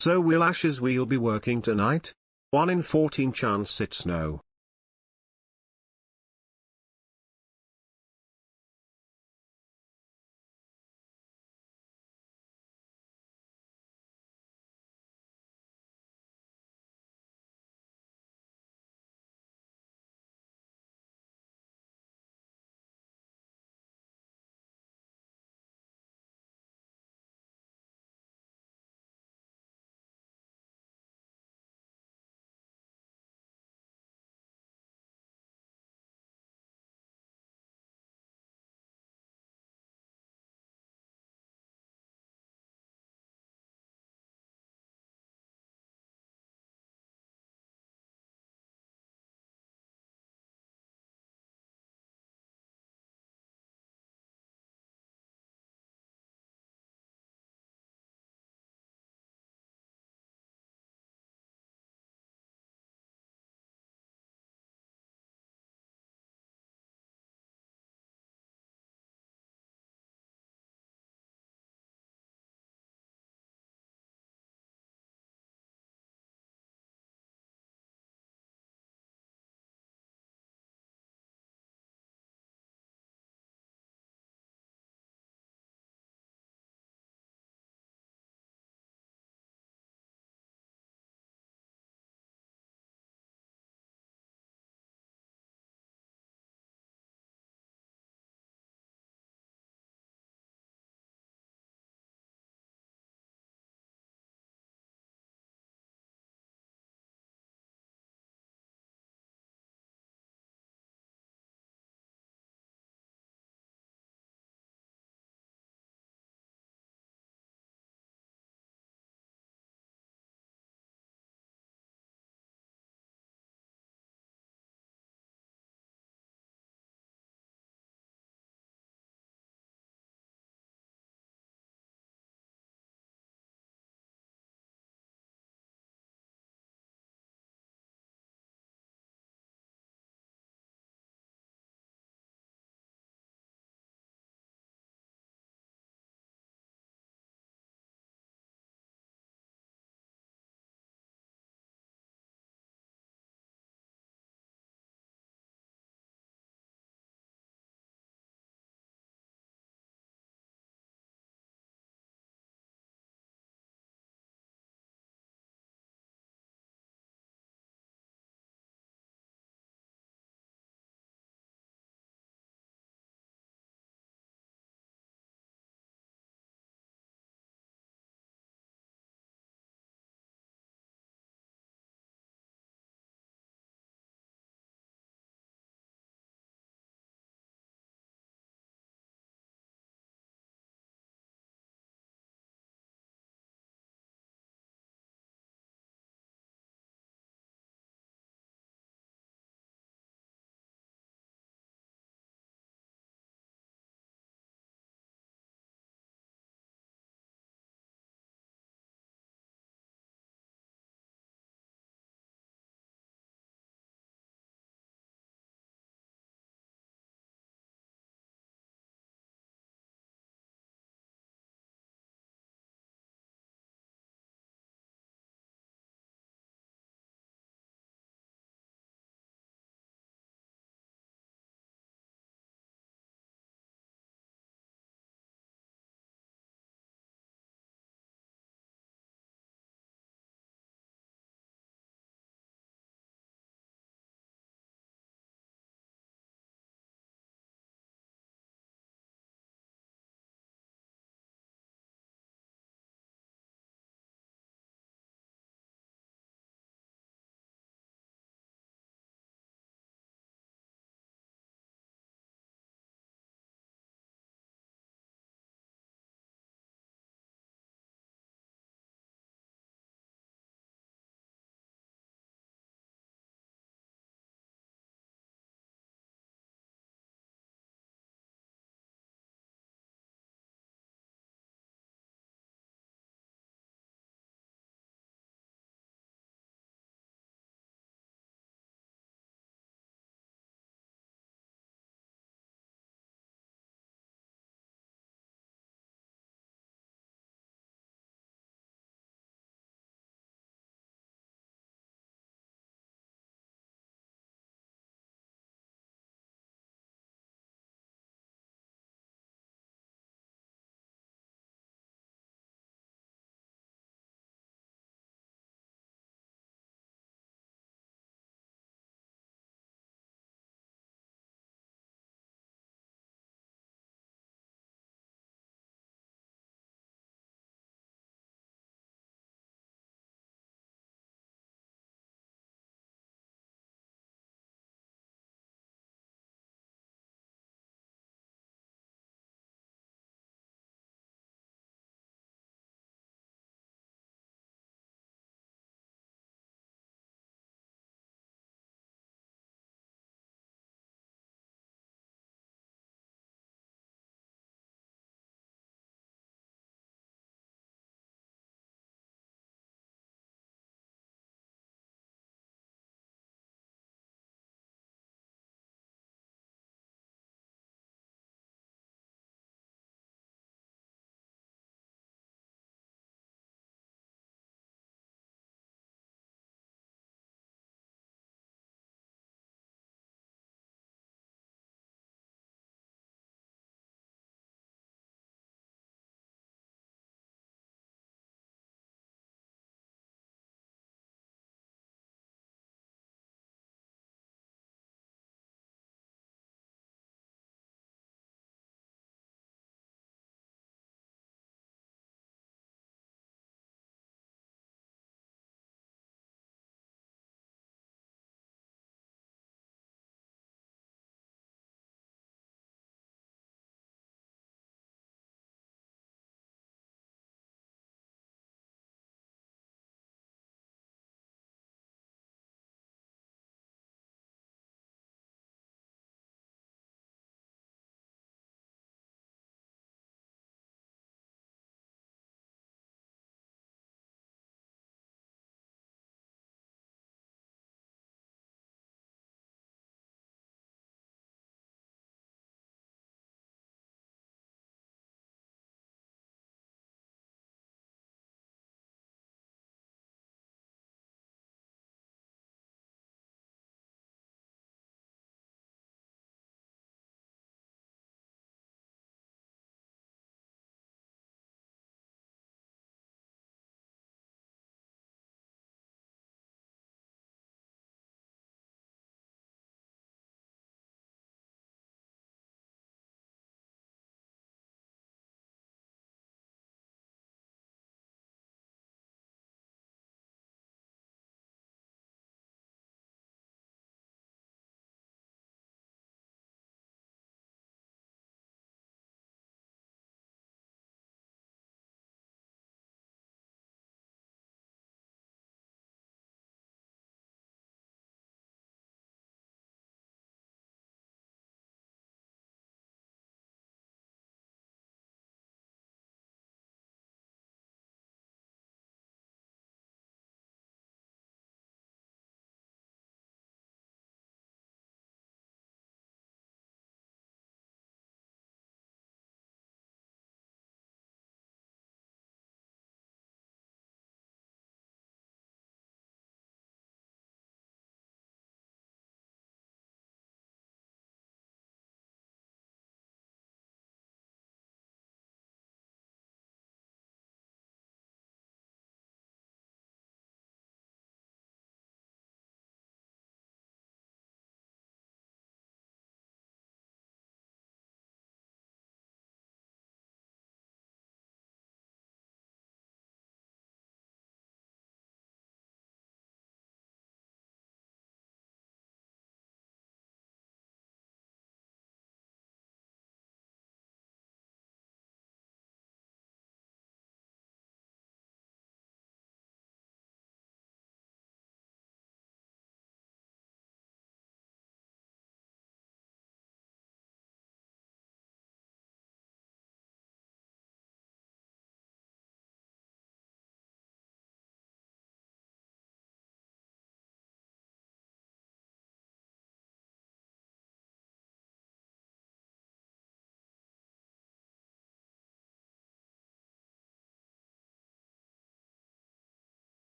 So will Ashes we'll be working tonight? 1 in 14 chance it's no.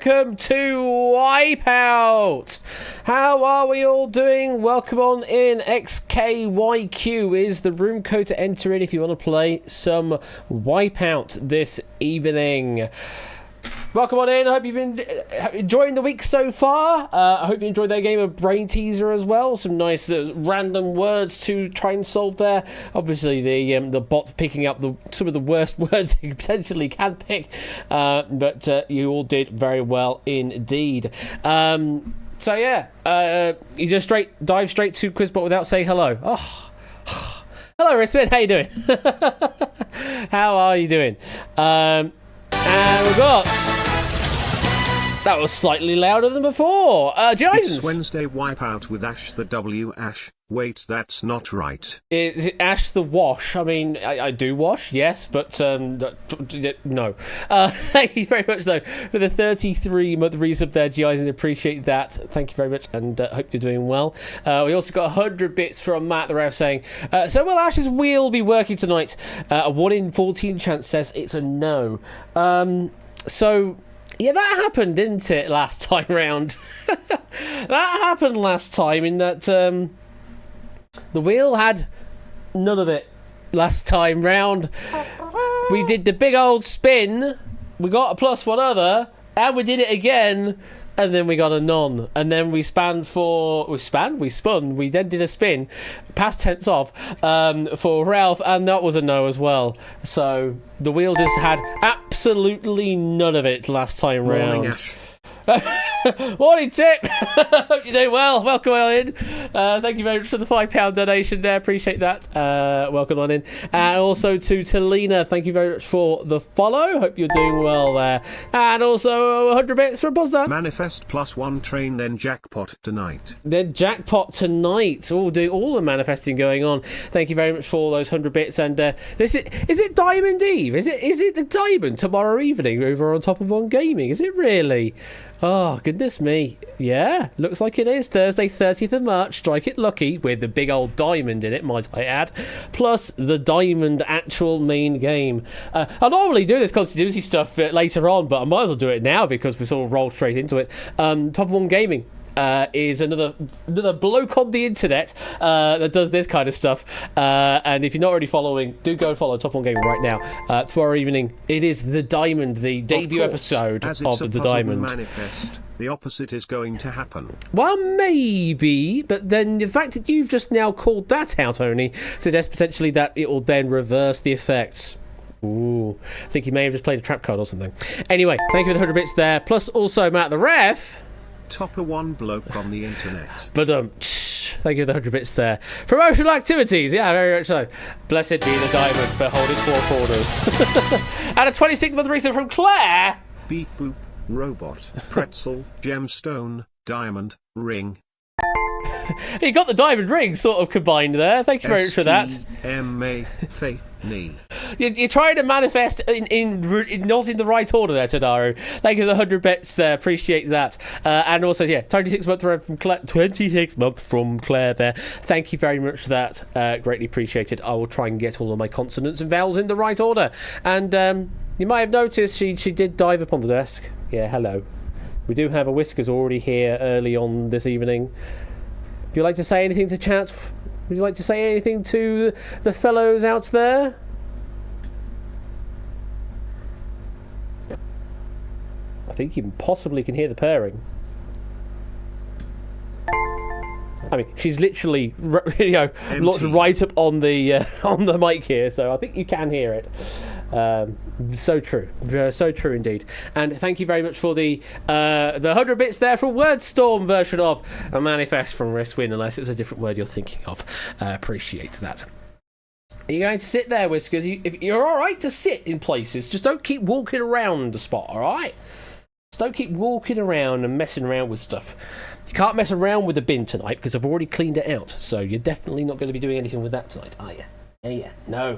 welcome to Wipeout. How are we all doing? Welcome on in. XKYQ is the room code to enter in if you want to play some Wipeout this evening. Welcome on in. I hope you've been enjoying the week so far. I hope you enjoyed that game of Brain Teaser as well. Some nice random words to try and solve there. Obviously, the bot picking up some of the worst words you potentially can pick. But you all did very well indeed. So yeah, you just dive straight to Quizbot without saying hello. Oh. Hello, Risman. How you doing? How are you doing? And we've got... That was slightly louder than before. Jason's. It's Wednesday Wipeout with Ash the W. Ash, wait, that's not right. Is it Ash the Wash? I mean, I do wash, yes, but no. Thank you very much, though, for the 33-month resub there, Jason. Appreciate that. Thank you very much, and hope you're doing well. We also got 100 bits from Matt the Ref saying, so will Ash's wheel be working tonight? A 1 in 14 chance says it's a no. So... yeah, that happened, didn't it, last time round? That happened last time in that the wheel had none of it last time round. We did the big old spin, we got a plus one other, and we did it again, and then we got a none. And then we spun, we then did a spin, past tense of, for Ralph, and that was a no as well. So the wheel just had absolutely none of it last time round. Morning, Ash. Morning, Tip. Hope you're doing well. Welcome on in. Thank you very much for the £5 donation there. Appreciate that. Welcome on in. And also to Talina, thank you very much for the follow. Hope you're doing well there. And also 100 bits from Buzzer. Manifest +1 train, then jackpot tonight. Then jackpot tonight. Oh, doing all the manifesting going on. Thank you very much for all those 100 bits. And is it Diamond Eve? Is it the Diamond tomorrow evening over on Top of One Gaming? Is it really? Oh, goodness me. Yeah, looks like it is. Thursday, 30th of March. Strike it lucky with the big old diamond in it, might I add. Plus the diamond actual main game. I normally do this continuity stuff later on, but I might as well do it now because we sort of roll straight into it. Top of One Gaming. Is another bloke on the internet that does this kind of stuff. And if you're not already following, do go and follow Top One Gaming right now. Tomorrow evening, it is The Diamond, the debut episode of The Diamond. Manifest, the opposite is going to happen. Well, maybe, but then the fact that you've just now called that out only suggests potentially that it will then reverse the effects. Ooh, I think you may have just played a trap card or something. Anyway, thank you for the 100 bits there. Plus also Matt the Ref. Topper one bloke on the internet. But thank you for the 100 bits there. Promotional activities, yeah, very much so. Blessed be the diamond for holding 4 corners. And a 26-month reason from Claire. Beep boop, robot, pretzel, gemstone, diamond, ring. You got the diamond ring sort of combined there. Thank you very much for that. M-A, faith, knee. You're trying to manifest in not in the right order there, Tadaro. Thank you for the 100 bits there. Appreciate that. And also, yeah, 26-month from Claire. 26-month from Claire there. Thank you very much for that. Greatly appreciated. I will try and get all of my consonants and vowels in the right order. And you might have noticed she did dive upon the desk. Yeah, hello. We do have a Whiskers already here early on this evening. Would you like to say anything to chat? Would you like to say anything to the fellows out there? I think you possibly can hear the purring. I mean, she's literally, locked right up on the mic here, so I think you can hear it. So true, so true indeed. And thank you very much for the 100 bits there for Wordstorm version of a manifest from Riswin, unless it's a different word you're thinking of. Appreciate that. Are you going to sit there, Whiskers? If you're all right to sit in places, just don't keep walking around the spot, all right? Just don't keep walking around and messing around with stuff. You can't mess around with the bin tonight because I've already cleaned it out, so you're definitely not going to be doing anything with that tonight, are you? Yeah. No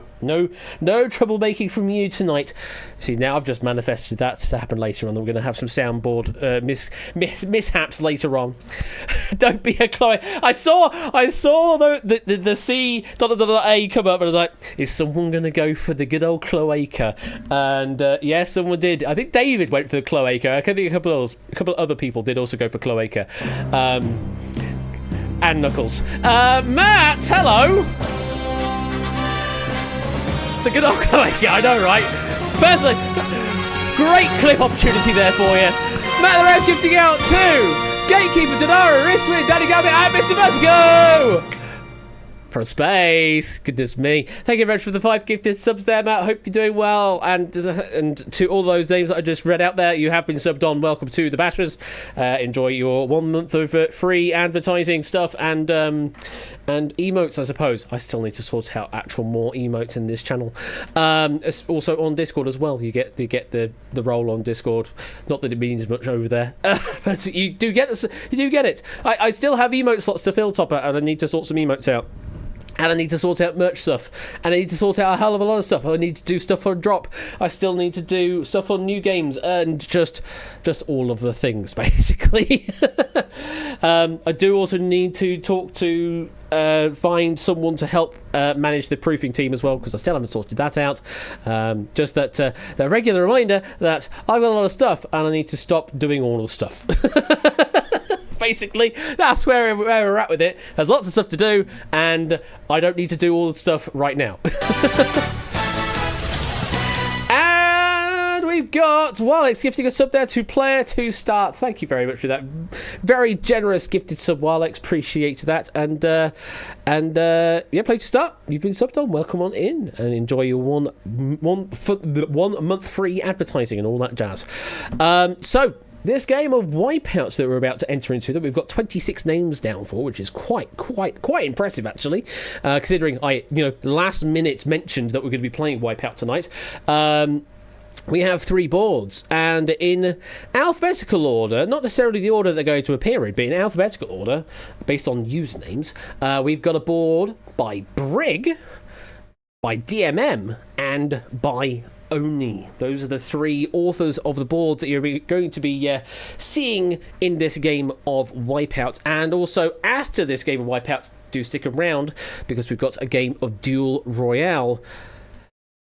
troublemaking from you tonight. See, now I've just manifested that to happen later on. We're going to have some soundboard mishaps later on. Don't be a Chloe. I saw the C.A come up, and I was like, is someone going to go for the good old cloaca? And yes, someone did. I think David went for the cloaca. I think a couple of other people did also go for cloaca. And Knuckles. Matt, hello. The good old cloaca, I know, right? Firstly, great clip opportunity there for you. Matt the Rose gifting out to Gatekeeper, Tadara, Riswin, Daddy Gambit, and Mr. Vertigo! From space, goodness me. Thank you very much for the 5 gifted subs there, Matt. Hope you're doing well. And to all those names that I just read out there, you have been subbed on. Welcome to the Bashers. Enjoy your 1 month of free advertising stuff and emotes, I suppose. I still need to sort out actual more emotes in this channel. Also on Discord as well. You get the role on Discord. Not that it means much over there, but you do get it. I still have emote slots to fill, Topper, and I need to sort some emotes out. And I need to sort out merch stuff. And I need to sort out a hell of a lot of stuff. I need to do stuff on drop. I still need to do stuff on new games. And just all of the things, basically. I do also need to talk to... find someone to help manage the proofing team as well, because I still haven't sorted that out. Just that the regular reminder that I've got a lot of stuff and I need to stop doing all the stuff. Basically, that's where we're at with it. There's lots of stuff to do, and I don't need to do all the stuff right now. And we've got Walex gifting a sub there to Player to Start. Thank you very much for that. Very generous gifted sub, Walex. Appreciate that. And yeah, Play to Start. You've been subbed on. Welcome on in and enjoy your one month free advertising and all that jazz. So. This game of Wipeout that we're about to enter into, that we've got 26 names down for, which is quite impressive, actually, considering I, last minute mentioned that we're going to be playing Wipeout tonight. We have 3 boards, and in alphabetical order, not necessarily the order they're going to appear in, but in alphabetical order, based on usernames, we've got a board by Brig, by DMM, and by Oni. Those are the 3 authors of the boards that you're going to be seeing in this game of Wipeout. And also, after this game of Wipeout, do stick around, because we've got a game of Duel Royale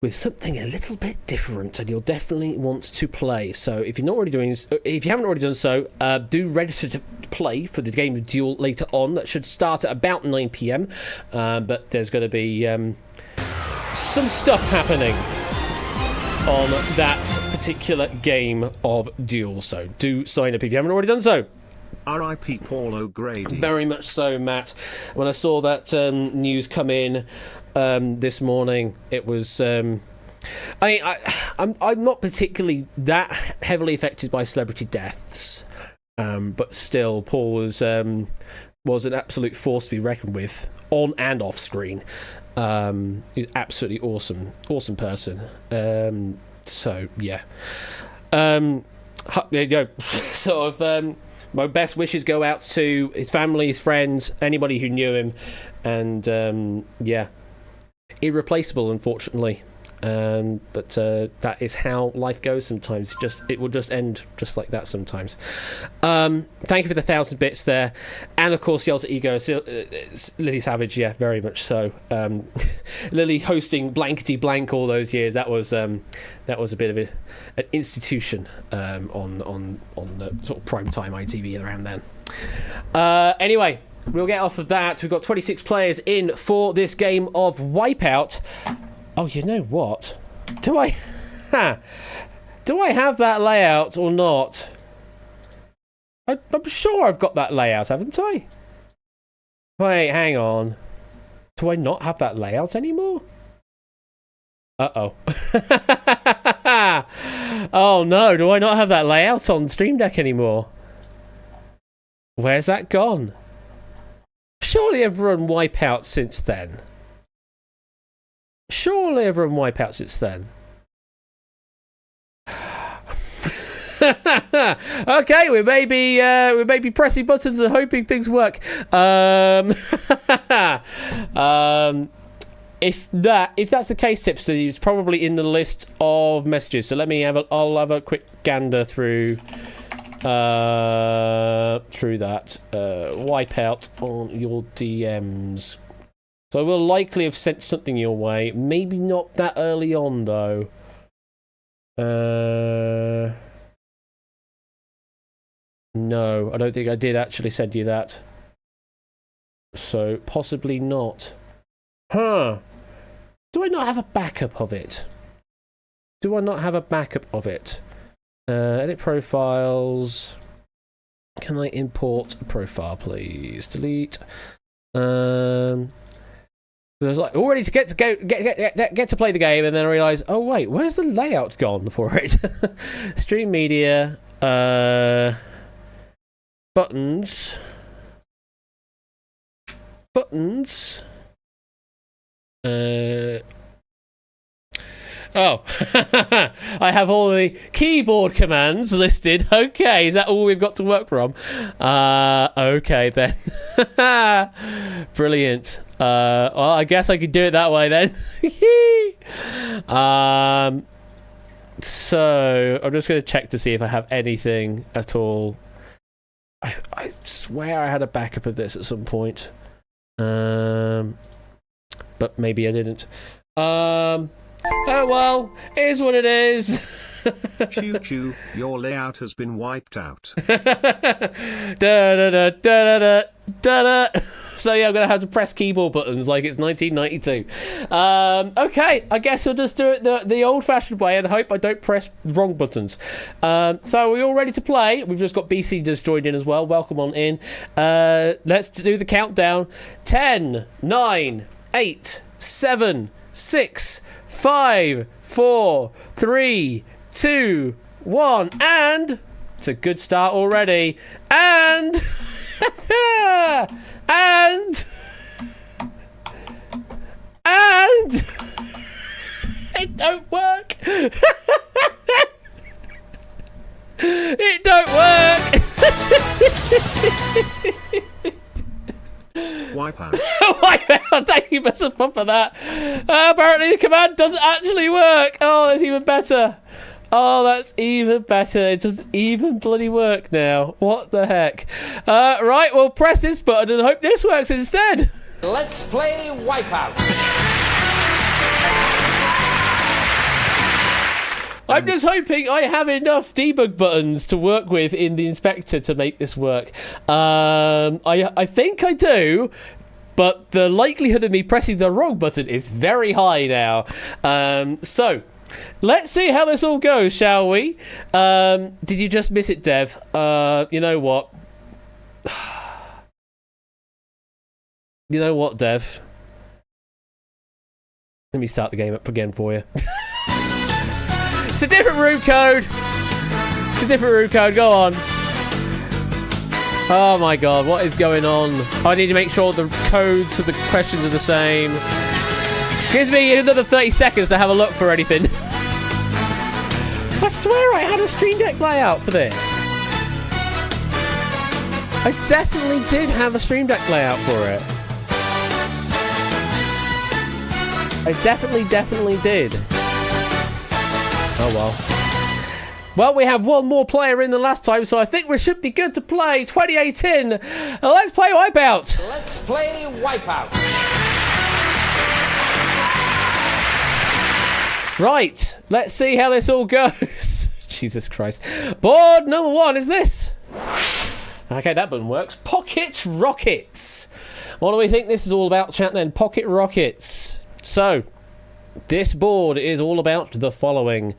with something a little bit different, and you'll definitely want to play. So if you're not already if you haven't already done so, do register to play for the game of Duel later on. That should start at about 9 p.m. But there's going to be some stuff happening on that particular game of Duel, so do sign up if you haven't already done so. R.I.P. Paul O'Grady. Very much so, Matt. When I saw that news come in this morning, it was... I'm not particularly that heavily affected by celebrity deaths, but still, Paul was an absolute force to be reckoned with, on and off screen. He's absolutely awesome person. So yeah, there you go. Sort of my best wishes go out to his family, his friends, anybody who knew him, and yeah, irreplaceable, unfortunately. But that is how life goes sometimes. It will just end just like that sometimes. Thank you for the 1,000 bits there. And of course, Yells at Ego, Lily Savage, yeah, very much so. Lily hosting Blankety Blank all those years, that was a bit of an institution on the sort of prime time ITV around then. Anyway, we'll get off of that. We've got 26 players in for this game of Wipeout. Oh, you know what? Do I have that layout or not? I'm sure I've got that layout, haven't I? Wait, hang on. Do I not have that layout anymore? Uh-oh. Oh no, do I not have that layout on Stream Deck anymore? Where's that gone? Surely I've run Wipeout since then. Surely I've run Wipeout since then. Okay, we may be pressing buttons and hoping things work. if that's the case, Tipster, it's probably in the list of messages. So I'll have a quick gander through that. Wipe out on your DMs. So I will likely have sent something your way. Maybe not that early on though. No, I don't think I did actually send you that. So possibly not. Huh. Do I not have a backup of it? Edit profiles. Can I import a profile, please? Delete. So I was like, all ready to get to play the game, and then I realised, oh wait, where's the layout gone for it? Stream media, buttons. Oh, I have all the keyboard commands listed. Okay, is that all we've got to work from? Okay then. Brilliant. Well, I guess I could do it that way then. So I'm just going to check to see if I have anything at all. I swear I had a backup of this at some point. But maybe I didn't. Oh well, it is what it is. Choo choo, your layout has been wiped out. So yeah, I'm gonna have to press keyboard buttons like it's 1992. Okay, I guess I'll just do it the old-fashioned way and hope I don't press wrong buttons. So are we all ready to play? We've just got BC just joined in as well. Welcome on in. Let's do the countdown. 10, 9, 8, 7, 6, 5, 4, 3, 2, 1, and it's a good start already. And and it don't work. It don't work. Wipe out. Wipe out. Thank you, Mr. Pump, for that. Apparently the command doesn't actually work. Oh, that's even better. Oh, that's even better. It doesn't even bloody work now. What the heck? Right, well, press this button and hope this works instead. Let's play Wipeout. I'm just hoping I have enough debug buttons to work with in the inspector to make this work. I think I do, but the likelihood of me pressing the wrong button is very high now. So let's see how this all goes, shall we? Did you just miss it, Dev? You know what? You know what, Dev? Let me start the game up again for you. It's a different room code. Go on. Oh my god, what is going on? I need to make sure the codes of the questions are the same. Gives me another 30 seconds to have a look for anything. I swear I had a Stream Deck layout for this. I definitely did have a Stream Deck layout for it. I definitely did. Oh well. Well, we have one more player in than last time, so I think we should be good to play 2018. Let's play Wipeout. Let's play Wipeout. Right, let's see how this all goes. Jesus Christ. Board number 1 is this. Okay, that button works. Pocket Rockets. What do we think this is all about, chat, then? Pocket Rockets. So, this board is all about the following.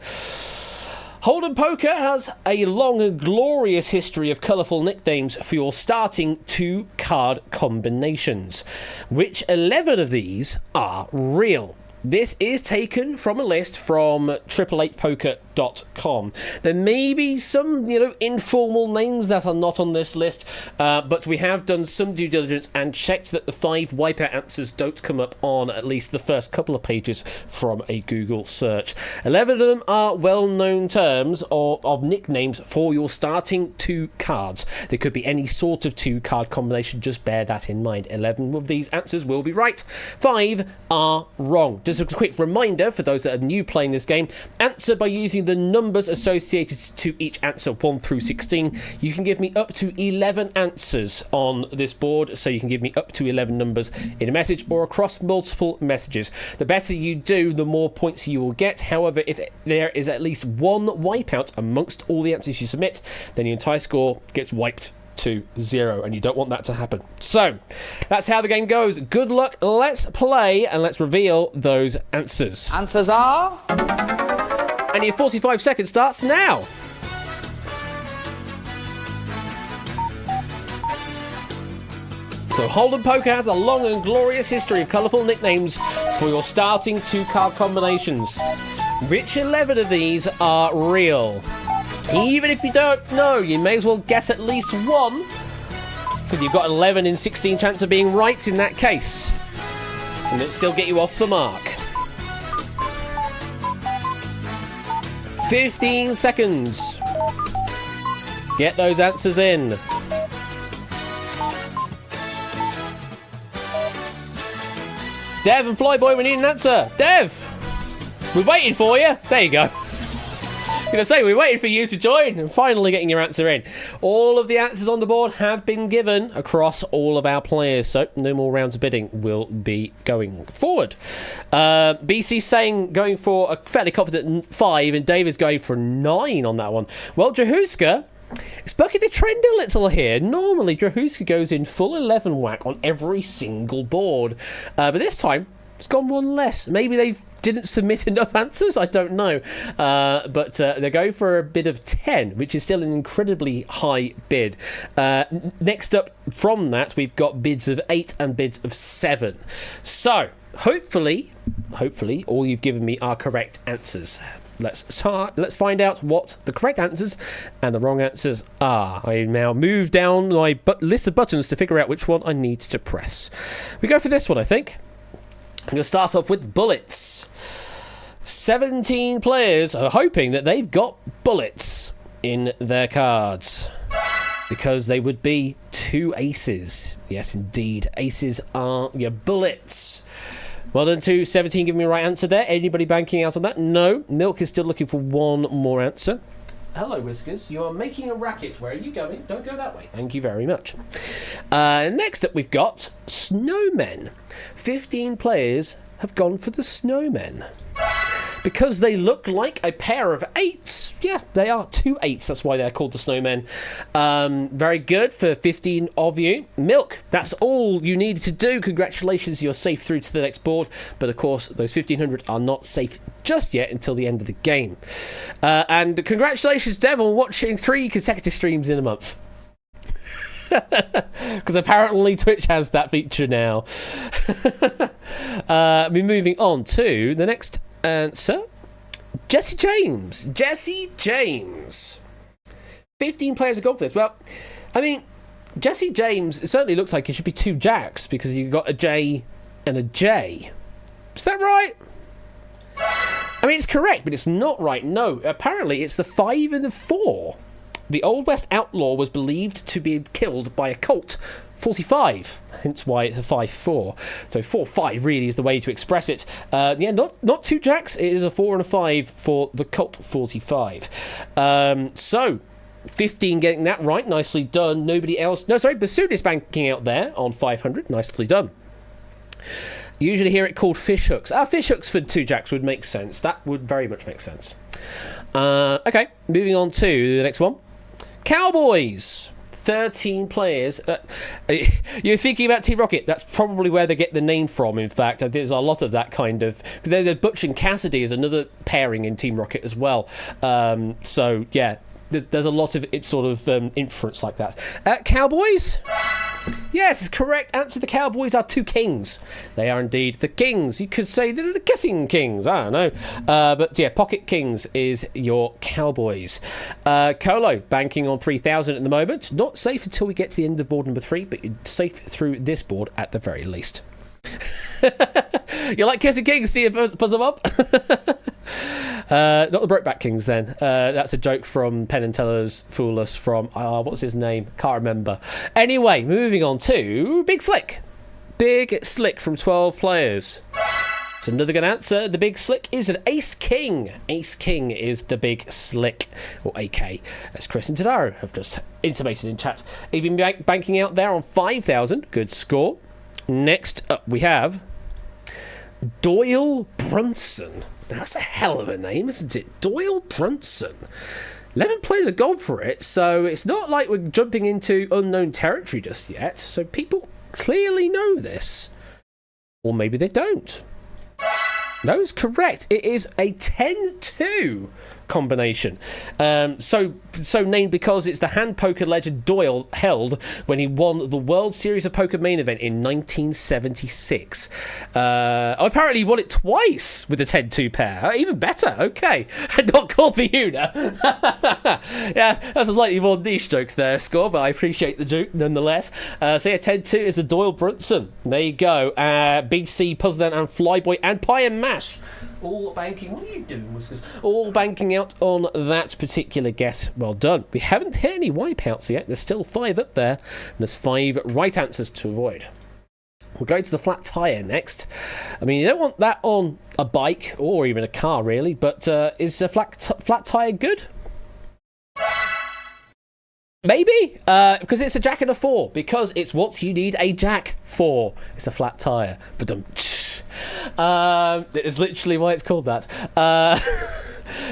Hold'em Poker has a long and glorious history of colourful nicknames for your starting 2 card combinations. Which 11 of these are real? This is taken from a list from 888 Poker wipeout.com. There may be some, informal names that are not on this list, but we have done some due diligence and checked that the 5 Wipeout answers don't come up on at least the first couple of pages from a Google search. 11 of them are well-known terms of nicknames for your starting 2 cards. There could be any sort of 2-card combination, just bear that in mind. 11 of these answers will be right. 5 are wrong. Just a quick reminder for those that are new playing this game, answer by using the numbers associated to each answer 1 through 16. You can give me up to 11 answers on this board, so you can give me up to 11 numbers in a message or across multiple messages. The better you do, the more points you will get. However, if there is at least one wipeout amongst all the answers you submit, then your entire score gets wiped to 0, and you don't want that to happen. So that's how the game goes. Good luck, let's play, and let's reveal those answers. Answers are... And your 45 seconds starts now. So Hold'em Poker has a long and glorious history of colourful nicknames for your starting 2-card combinations. Which 11 of these are real? Even if you don't know, you may as well guess at least one, because you've got 11 in 16 chance of being right in that case. And it'll still get you off the mark. 15 seconds. Get those answers in. Dev and Flyboy, we need an answer. Dev, we're waiting for you. There you go. I was going to say, we're waiting for you to join and finally getting your answer in. All of the answers on the board have been given across all of our players, so no more rounds of bidding will be going forward. BC saying going for a fairly confident 5, and David's going for 9 on that one. Well, Jahuska, it's bucking the trend a little here. Normally, Jahuska goes in full 11 whack on every single board, but this time it's gone one less. Maybe they didn't submit enough answers, I don't know. But they're going for a bid of 10, which is still an incredibly high bid. Next up from that, we've got bids of 8 and bids of 7. So, hopefully, all you've given me are correct answers. Let's find out what the correct answers and the wrong answers are. I now move down my list of buttons to figure out which one I need to press. We go for this one, I think. I'm going to start off with bullets. 17 players are hoping that they've got bullets in their cards, because they would be 2 aces. Yes, indeed. Aces are your bullets. Well done to 17 giving me the right answer there. Anybody banking out on that? No. Milk is still looking for one more answer. Hello, Whiskers. You are making a racket. Where are you going? Don't go that way. Thank you very much. Next up, we've got snowmen. 15 players have gone for the snowmen, because they look like a pair of 8s. Yeah, they are 2 8s. That's why they're called the snowmen. Very good for 15 of you. Milk, that's all you needed to do. Congratulations, you're safe through to the next board. But of course, those 1,500 are not safe just yet until the end of the game. And congratulations, Dev, on watching 3 consecutive streams in a month. Because apparently Twitch has that feature now. We're moving on to the next answer. Jesse James. 15 players have gone for this. Well, I mean, Jesse James, it certainly looks like it should be 2 jacks, because you've got a J and a J. Is that right? I mean, it's correct, but it's not right. No, apparently it's the 5 and the 4. The Old West outlaw was believed to be killed by a Colt 45, hence why it's a 5-4. So 4-5 really is the way to express it. Yeah, not 2 jacks, it is a 4 and a 5 for the Colt 45. So 15 getting that right, nicely done. Nobody else. No, sorry, Bassoon is banking out there on 500, nicely done. Usually hear it called fish hooks. Fish hooks for 2 jacks would make sense. That would very much make sense. Okay, moving on to the next one. Cowboys. 13 players. You're thinking about Team Rocket. That's probably where they get the name from, in fact. There's a lot of that kind of... There's Butch and Cassidy is another pairing in Team Rocket as well. So, yeah, there's a lot of it sort of inference like that. Cowboys? Yes, it's correct answer. The Cowboys are 2 kings. They are indeed the kings. You could say they're the kissing kings. I don't know. But yeah, Pocket Kings is your Cowboys. Colo, banking on 3,000 at the moment. Not safe until we get to the end of board number 3, but you're safe through this board at the very least. You like kissing kings, do you, Puzzle Bob? Not the Brokeback Kings then. That's a joke from Penn and Teller's Fool Us from, what's his name? Can't remember. Anyway, moving on to Big Slick. Big Slick from 12 players. It's another good answer. The Big Slick is an Ace King. Ace King is the Big Slick, or AK, as Chris and Tadaro have just intimated in chat. You've been banking out there on 5,000. Good score. Next up we have Doyle Brunson. That's a hell of a name, isn't it? Doyle Brunson. 11 players have gone for it, so it's not like we're jumping into unknown territory just yet. So people clearly know this. Or maybe they don't. No, it's correct. It is a 10-2 combination. So named because it's the hand poker legend Doyle held when he won the World Series of Poker main event in 1976. Apparently he won it twice with the 10-2 pair. Even better. Okay. Not called the Una. Yeah, that's a slightly more niche joke there, Score, but I appreciate the joke nonetheless. So yeah, 10-2 is the Doyle Brunson. There you go. BC, Puzzle and Flyboy and Pie and Mash. All banking. What are you doing, Whiskers? All banking out on that particular guess. Well done. We haven't hit any wipeouts yet. There's still 5 up there, and there's 5 right answers to avoid. We're going to the flat tyre next. I mean, you don't want that on a bike or even a car, really. But is a flat tyre good? Maybe, because it's a jack and a 4. Because it's what you need a jack for. It's a flat tyre. But it is literally why it's called that.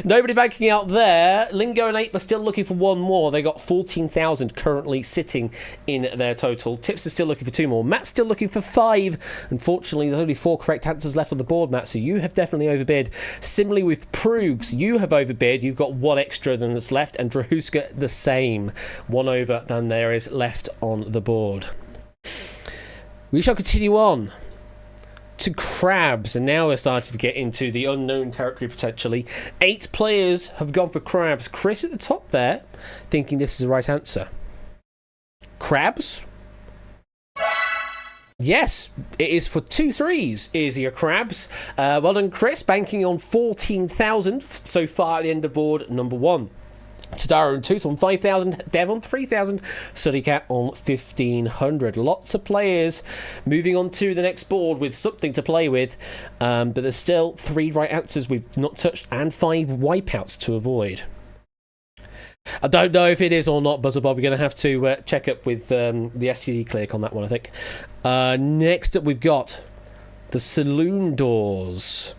Nobody banking out there. Lingo and Ape are still looking for 1 more. They got 14,000 currently sitting in their total. Tips are still looking for 2 more. Matt's still looking for 5. Unfortunately, there's only 4 correct answers left on the board, Matt, so you have definitely overbid. Similarly with Proogs, you have overbid. You've got 1 extra than that's left, and Drahuska the same. 1 over than there is left on the board. We shall continue on to crabs, and now we're starting to get into the unknown territory potentially. 8 players have gone for crabs. Chris at the top there, thinking this is the right answer. Crabs? Yes, it is for 2 3s, is your crabs. Well done, Chris, banking on 14,000 so far at the end of board number 1. Tadaro and Toot on 5,000, Dev on 3,000, Suddycat on 1,500. Lots of players moving on to the next board with something to play with, but there's still 3 right answers we've not touched and 5 wipeouts to avoid. I don't know if it is or not, Buzzer Bob. We're going to have to check up with the STD clerk on that one, I think. Next up, we've got the Saloon Doors.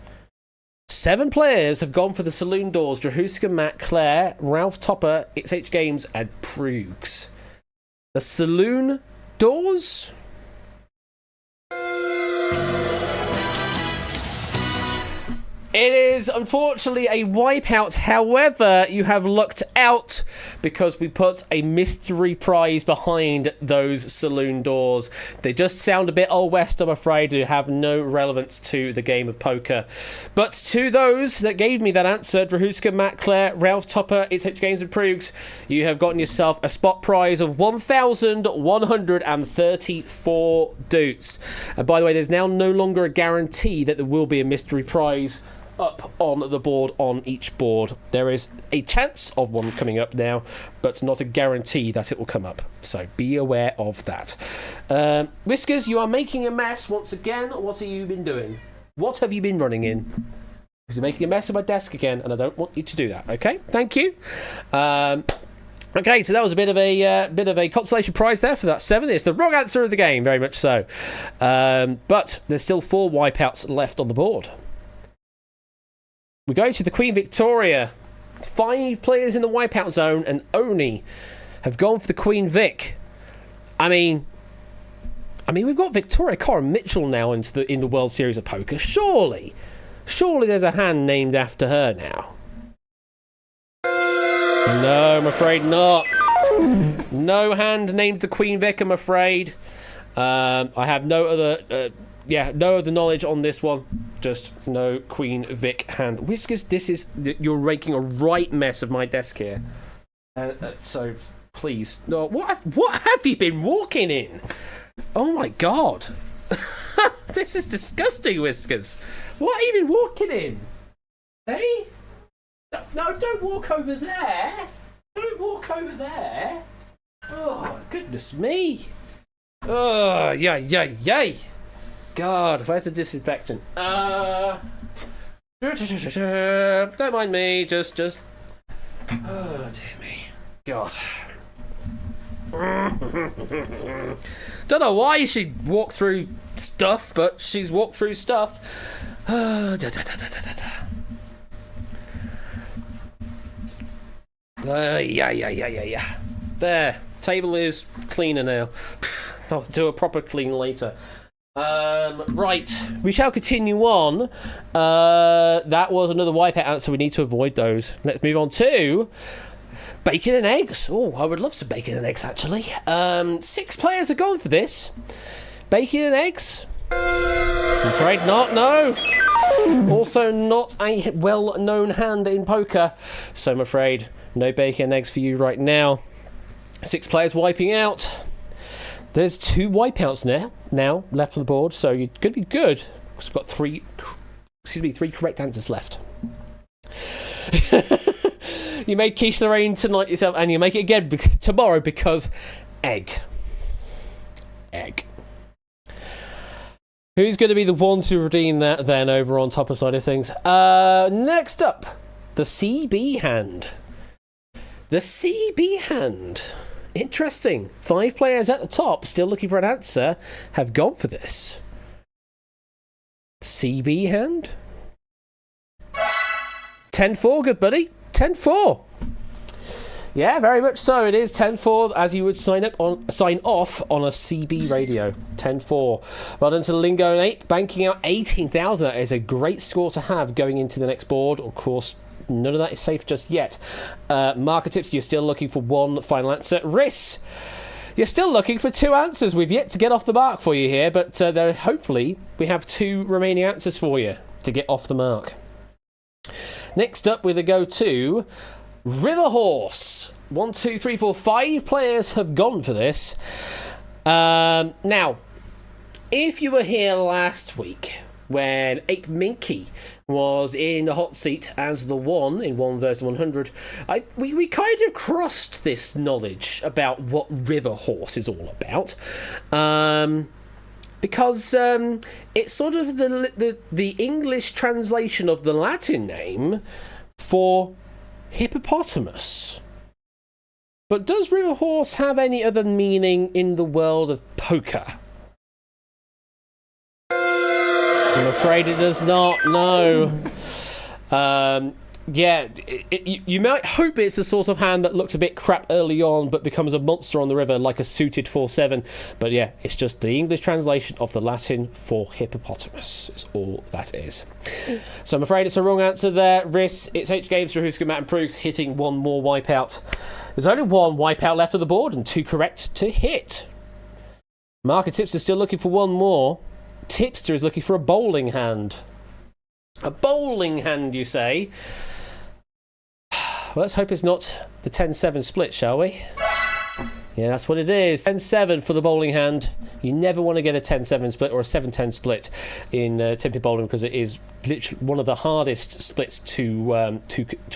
7 players have gone for the Saloon Doors. Drahuska, Matt, Claire, Ralph Topper, It's H Games, and Proogs. The Saloon Doors? It is, unfortunately, a wipeout. However, you have lucked out because we put a mystery prize behind those Saloon Doors. They just sound a bit Old West, I'm afraid, to have no relevance to the game of poker. But to those that gave me that answer, Drahuska, Matt, Claire, Ralph Topper, It's H Games and Proogs, you have gotten yourself a spot prize of 1,134 doots. And by the way, there's now no longer a guarantee that there will be a mystery prize up on the board on each board. There is a chance of one coming up now, but not a guarantee that it will come up. So be aware of that. Whiskers, you are making a mess once again. What have you been doing? What have you been running in? Because you're making a mess of my desk again, and I don't want you to do that. Okay, thank you. Okay, so that was a bit of a consolation prize there for that 7. It's the wrong answer of the game, very much so. But there's still 4 wipeouts left on the board. We go to the Queen Victoria. 5 players in the wipeout zone, and only have gone for the Queen Vic. I mean, we've got Victoria Coram Mitchell now in the World Series of Poker. Surely there's a hand named after her now. No, I'm afraid not. No hand named the Queen Vic, I'm afraid. I have no other knowledge on this one. Just no Queen Vic hand. Whiskers, you're raking a right mess of my desk here. So please, no. What have you been walking in? Oh my god, this is disgusting, Whiskers. What have you been walking in? Hey, no, don't walk over there. Don't walk over there. Oh goodness me. Oh yay. God, where's the disinfectant? Don't mind me, just. Oh dear me, God. Don't know why she walked through stuff, but she's walked through stuff. Yeah. There, table is cleaner now. I'll do a proper clean later. Right, we shall continue on. That was another wipeout answer. We need to avoid those. Let's move on to bacon and eggs. Oh, I would love some bacon and eggs, actually. 6 players are gone for this. Bacon and eggs? I'm afraid not, no. Also not a well-known hand in poker. So I'm afraid no bacon and eggs for you right now. 6 players wiping out. There's 2 wipeouts now left on the board, so you're going to be good. We've got 3 correct answers left. You made quiche Lorraine tonight yourself, and you make it again tomorrow because egg. Who's going to be the one to redeem that then over on top of side of things? Next up, the CB hand. The CB hand. Interesting. 5 players at the top, still looking for an answer, have gone for this. CB hand? 10-4, good buddy. 10-4. Yeah, very much so. It is 10-4, as you would sign off on a CB radio. 10-4. Well done to Lingo and Ape, banking out 18,000. That is a great score to have going into the next board. Of course, none of that is safe just yet. Marker Tips, you're still looking for one final answer. Riss, you're still looking for 2 answers. We've yet to get off the mark for you here, but hopefully we have 2 remaining answers for you to get off the mark. Next up, we're going to go to River Horse. 1, 2, 3, 4, 5 players have gone for this. Now, if you were here last week when Ape Minky was in the hot seat as the one in 1 versus 100, we kind of crossed this knowledge about what River Horse is all about. Because it's sort of the English translation of the Latin name for hippopotamus. But does River Horse have any other meaning in the world of poker? I'm afraid it does not, no. You might hope it's the sort of hand that looks a bit crap early on but becomes a monster on the river like a suited 4-7. But yeah, it's just the English translation of the Latin for hippopotamus. It's all that is. So I'm afraid it's a wrong answer there. Riss, it's H Games through Huska, Matt and Proust hitting 1 more wipeout. There's only 1 wipeout left of the board and 2 correct to hit. Marker Tips is still looking for 1 more. Tipster is looking for a bowling hand. A bowling hand, you say? Well, let's hope it's not the 10-7 split, shall we? Yeah, that's what it is. 10-7 for the bowling hand. You never want to get a 10-7 split or a 7-10 split in Tempe Bowling because it is literally one of the hardest splits to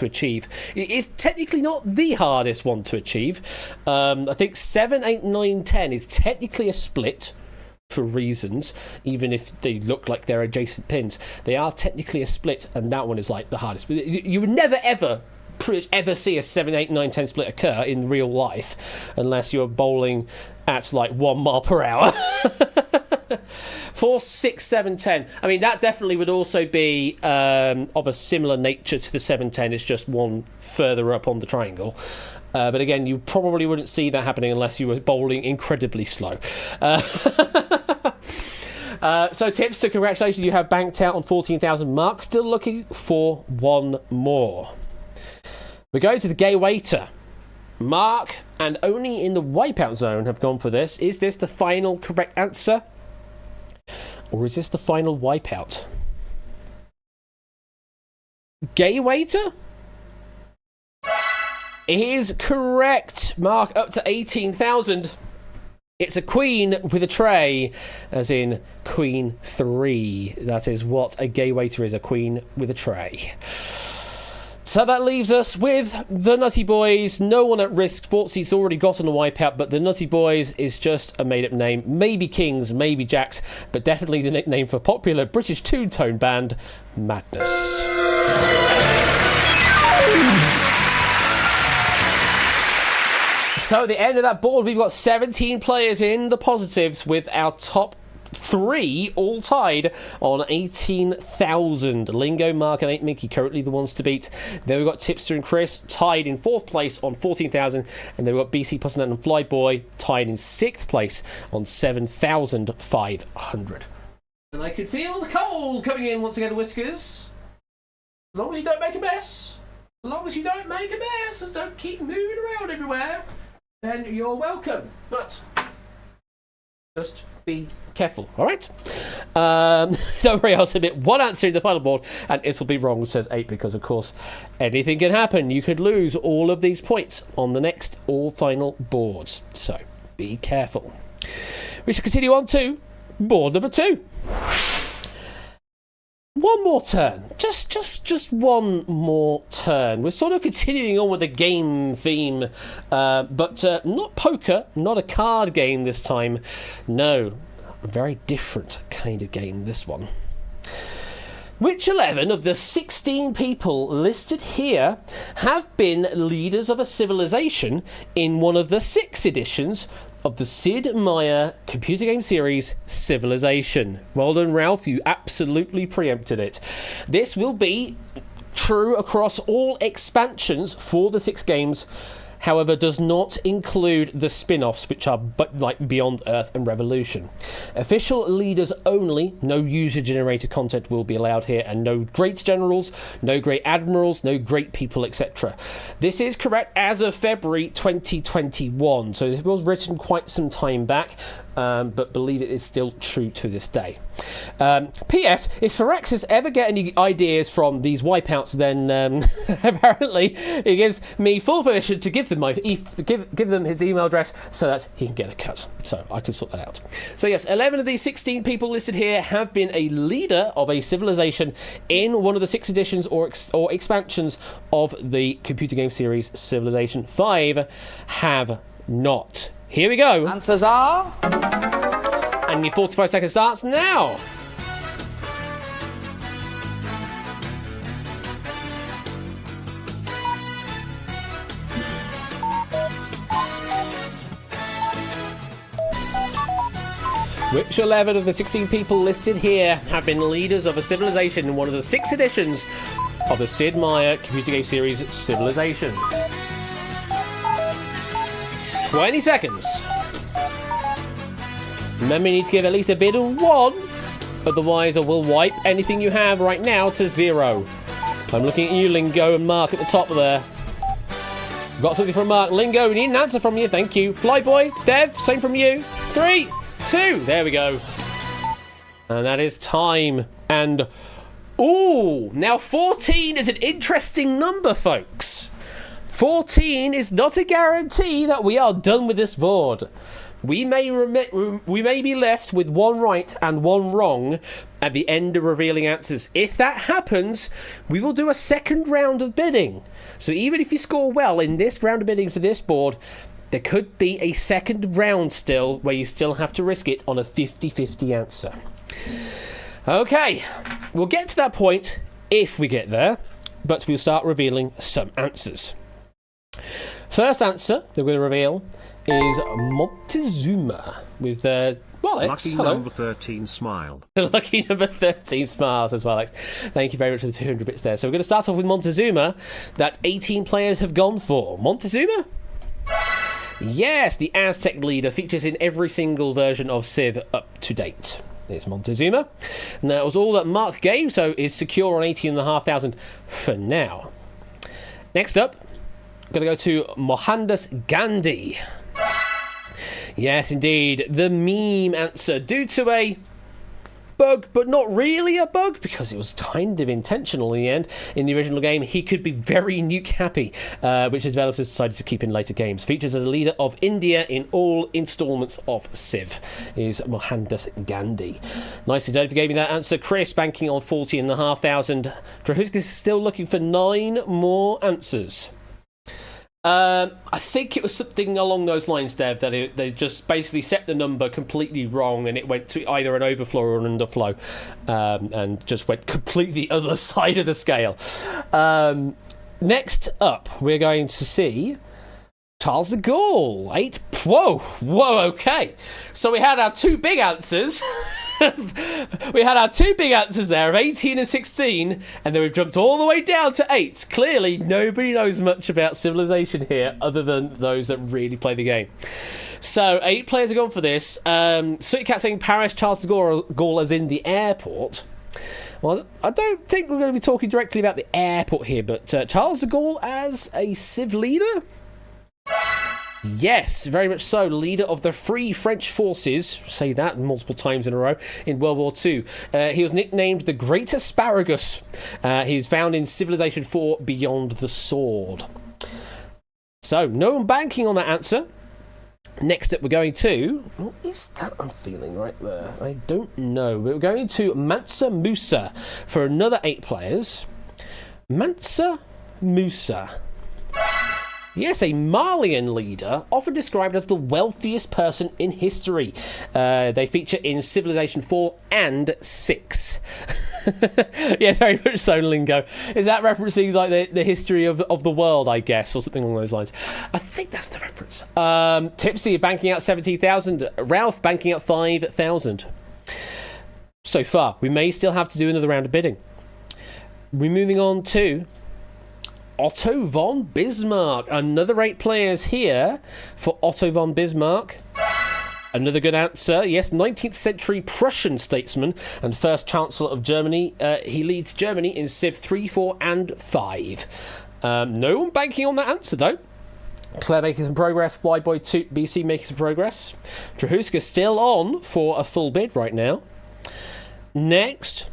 achieve. It is technically not the hardest one to achieve. I think 7, 8, 9, 10 is technically a split for reasons, even if they look like they're adjacent pins. They are technically a split, and that one is like the hardest. But you would never ever see a 7, 8, 9, 10 split occur in real life unless you're bowling at like 1 mile per hour. 4, 6, 7, 10. I mean, that definitely would also be of a similar nature to the 7, 10. It's just one further up on the triangle. But again, you probably wouldn't see that happening unless you were bowling incredibly slow. So tips, so congratulations, you have banked out on 14,000 marks. Still looking for 1 more. We're going to the gay waiter. Mark and only in the Wipeout Zone have gone for this. Is this the final correct answer? Or is this the final Wipeout? Gay waiter? It is correct. Mark, up to 18,000. It's a queen with a tray, as in Queen 3. That is what a gay waiter is, a queen with a tray. So that leaves us with the Nutty Boys. No one at risk. Sportsy's already got on the Wipeout, but the Nutty Boys is just a made-up name. Maybe Kings, maybe Jacks, but definitely the nickname for popular British two-tone band, Madness. So at the end of that board, we've got 17 players in the positives, with our top 3 all tied on 18,000. Lingo, Mark and 8 Mickey currently the ones to beat. Then we've got Tipster and Chris tied in 4th place on 14,000, and then we've got BC Pussynet and Flyboy tied in 6th place on 7,500. And I could feel the cold coming in once again, Whiskers. As long as you don't make a mess, as long as you don't make a mess and don't keep moving around everywhere, then you're welcome. But just be careful, all right? Don't worry, I'll submit one answer in the final board, and it'll be wrong, says 8, because, of course, anything can happen. You could lose all of these points on the next all-final boards, so be careful. We shall continue on to board number 2. One more turn. Just one more turn. We're sort of continuing on with the game theme, but not poker, not a card game this time. No, a very different kind of game, this one. Which 11 of the 16 people listed here have been leaders of a civilization in one of the 6 editions of the Sid Meier computer game series Civilization? Well done, Ralph, you absolutely preempted it. This will be true across all expansions for the 6 games, however does not include the spin-offs, which are like Beyond Earth and Revolution. Official leaders only, no user-generated content will be allowed here, and no great generals, no great admirals, no great people, etc. This is correct as of February 2021, so it was written quite some time back, but believe it is still true to this day. P.S. If Phyrexis ever get any ideas from these wipeouts, then apparently he gives me full permission to give them give them his email address so that he can get a cut. So I can sort that out. So yes, 11 of these 16 people listed here have been a leader of a civilization in one of the 6 editions or expansions of the computer game series Civilization. 5 have not. Here we go. Answers are... And your 45 seconds starts now. Which 11 of the 16 people listed here have been leaders of a civilization in one of the 6 editions of the Sid Meier computer game series Civilization? 20 seconds. Remember, you need to give at least a bid of 1, otherwise I will wipe anything you have right now to 0. I'm looking at you, Lingo, and Mark at the top there. Got something from Mark. Lingo, we need an answer from you, thank you. Flyboy, Dev, same from you. 3, 2, there we go. And that is time. And, ooh, now 14 is an interesting number, folks. 14 is not a guarantee that we are done with this board. We may be left with 1 right and 1 wrong at the end of revealing answers. If that happens, we will do a second round of bidding. So even if you score well in this round of bidding for this board, there could be a second round still where you still have to risk it on a 50-50 answer. Okay, we'll get to that point if we get there, but we'll start revealing some answers. First answer that we're going to reveal is Montezuma with Lucky hello. number 13 smile. Lucky number 13 smiles as well, Alex. Thank you very much for the 200 bits there. So we're going to start off with Montezuma that 18 players have gone for. Montezuma? Yes, the Aztec leader features in every single version of Civ up to date. It's Montezuma. And that was all that Mark gave, so is secure on 18,500 for now. Next up, Going to go to Mohandas Gandhi. Yes, indeed. The meme answer. Due to a bug, but not really a bug, because it was kind of intentional in the end. In the original game, he could be very nuke happy, which the developers decided to keep in later games. Features as a leader of India in all installments of Civ, is Mohandas Gandhi. Nicely done if you gave me that answer. Chris, banking on 40,500. Drahuska is still looking for 9 more answers. I think it was something along those lines, Dev, that they just basically set the number completely wrong and it went to either an overflow or an underflow, and just went completely the other side of the scale. Next up, we're going to see Charles de Gaulle. 8. Whoa, okay. So we had our 2 big answers. We had our 2 big answers there of 18 and 16, and then we've jumped all the way down to 8. Clearly, nobody knows much about Civilization here other than those that really play the game. So, 8 players are gone for this. Sooty Cat saying Paris, Charles de Gaulle as in the airport. Well, I don't think we're going to be talking directly about the airport here, but Charles de Gaulle as a Civ leader? Yes, very much so. Leader of the Free French Forces, say that multiple times in a row, in World War II. He was nicknamed the Great Asparagus. He is found in Civilization 4 Beyond the Sword. So, no one banking on that answer. Next up, we're going to... What is that I'm feeling right there? I don't know. But we're going to Mansa Musa for another 8 players. Mansa Musa. Yes, a Malian leader, often described as the wealthiest person in history. They feature in Civilization 4 and 6. Yeah, very much so, Lingo. Is that referencing like the history of the world, I guess, or something along those lines? I think that's the reference. Tipsy banking out 17,000. Ralph banking out 5,000. So far, we may still have to do another round of bidding. We're moving on to Otto von Bismarck. Another 8 players here for Otto von Bismarck. Another good answer. Yes, 19th century Prussian statesman and first Chancellor of Germany. He leads Germany in Civ 3, 4 and 5. No one banking on that answer, though. Claire making some progress. Flyboy 2 BC making some progress. Drahuska still on for a full bid right now. Next,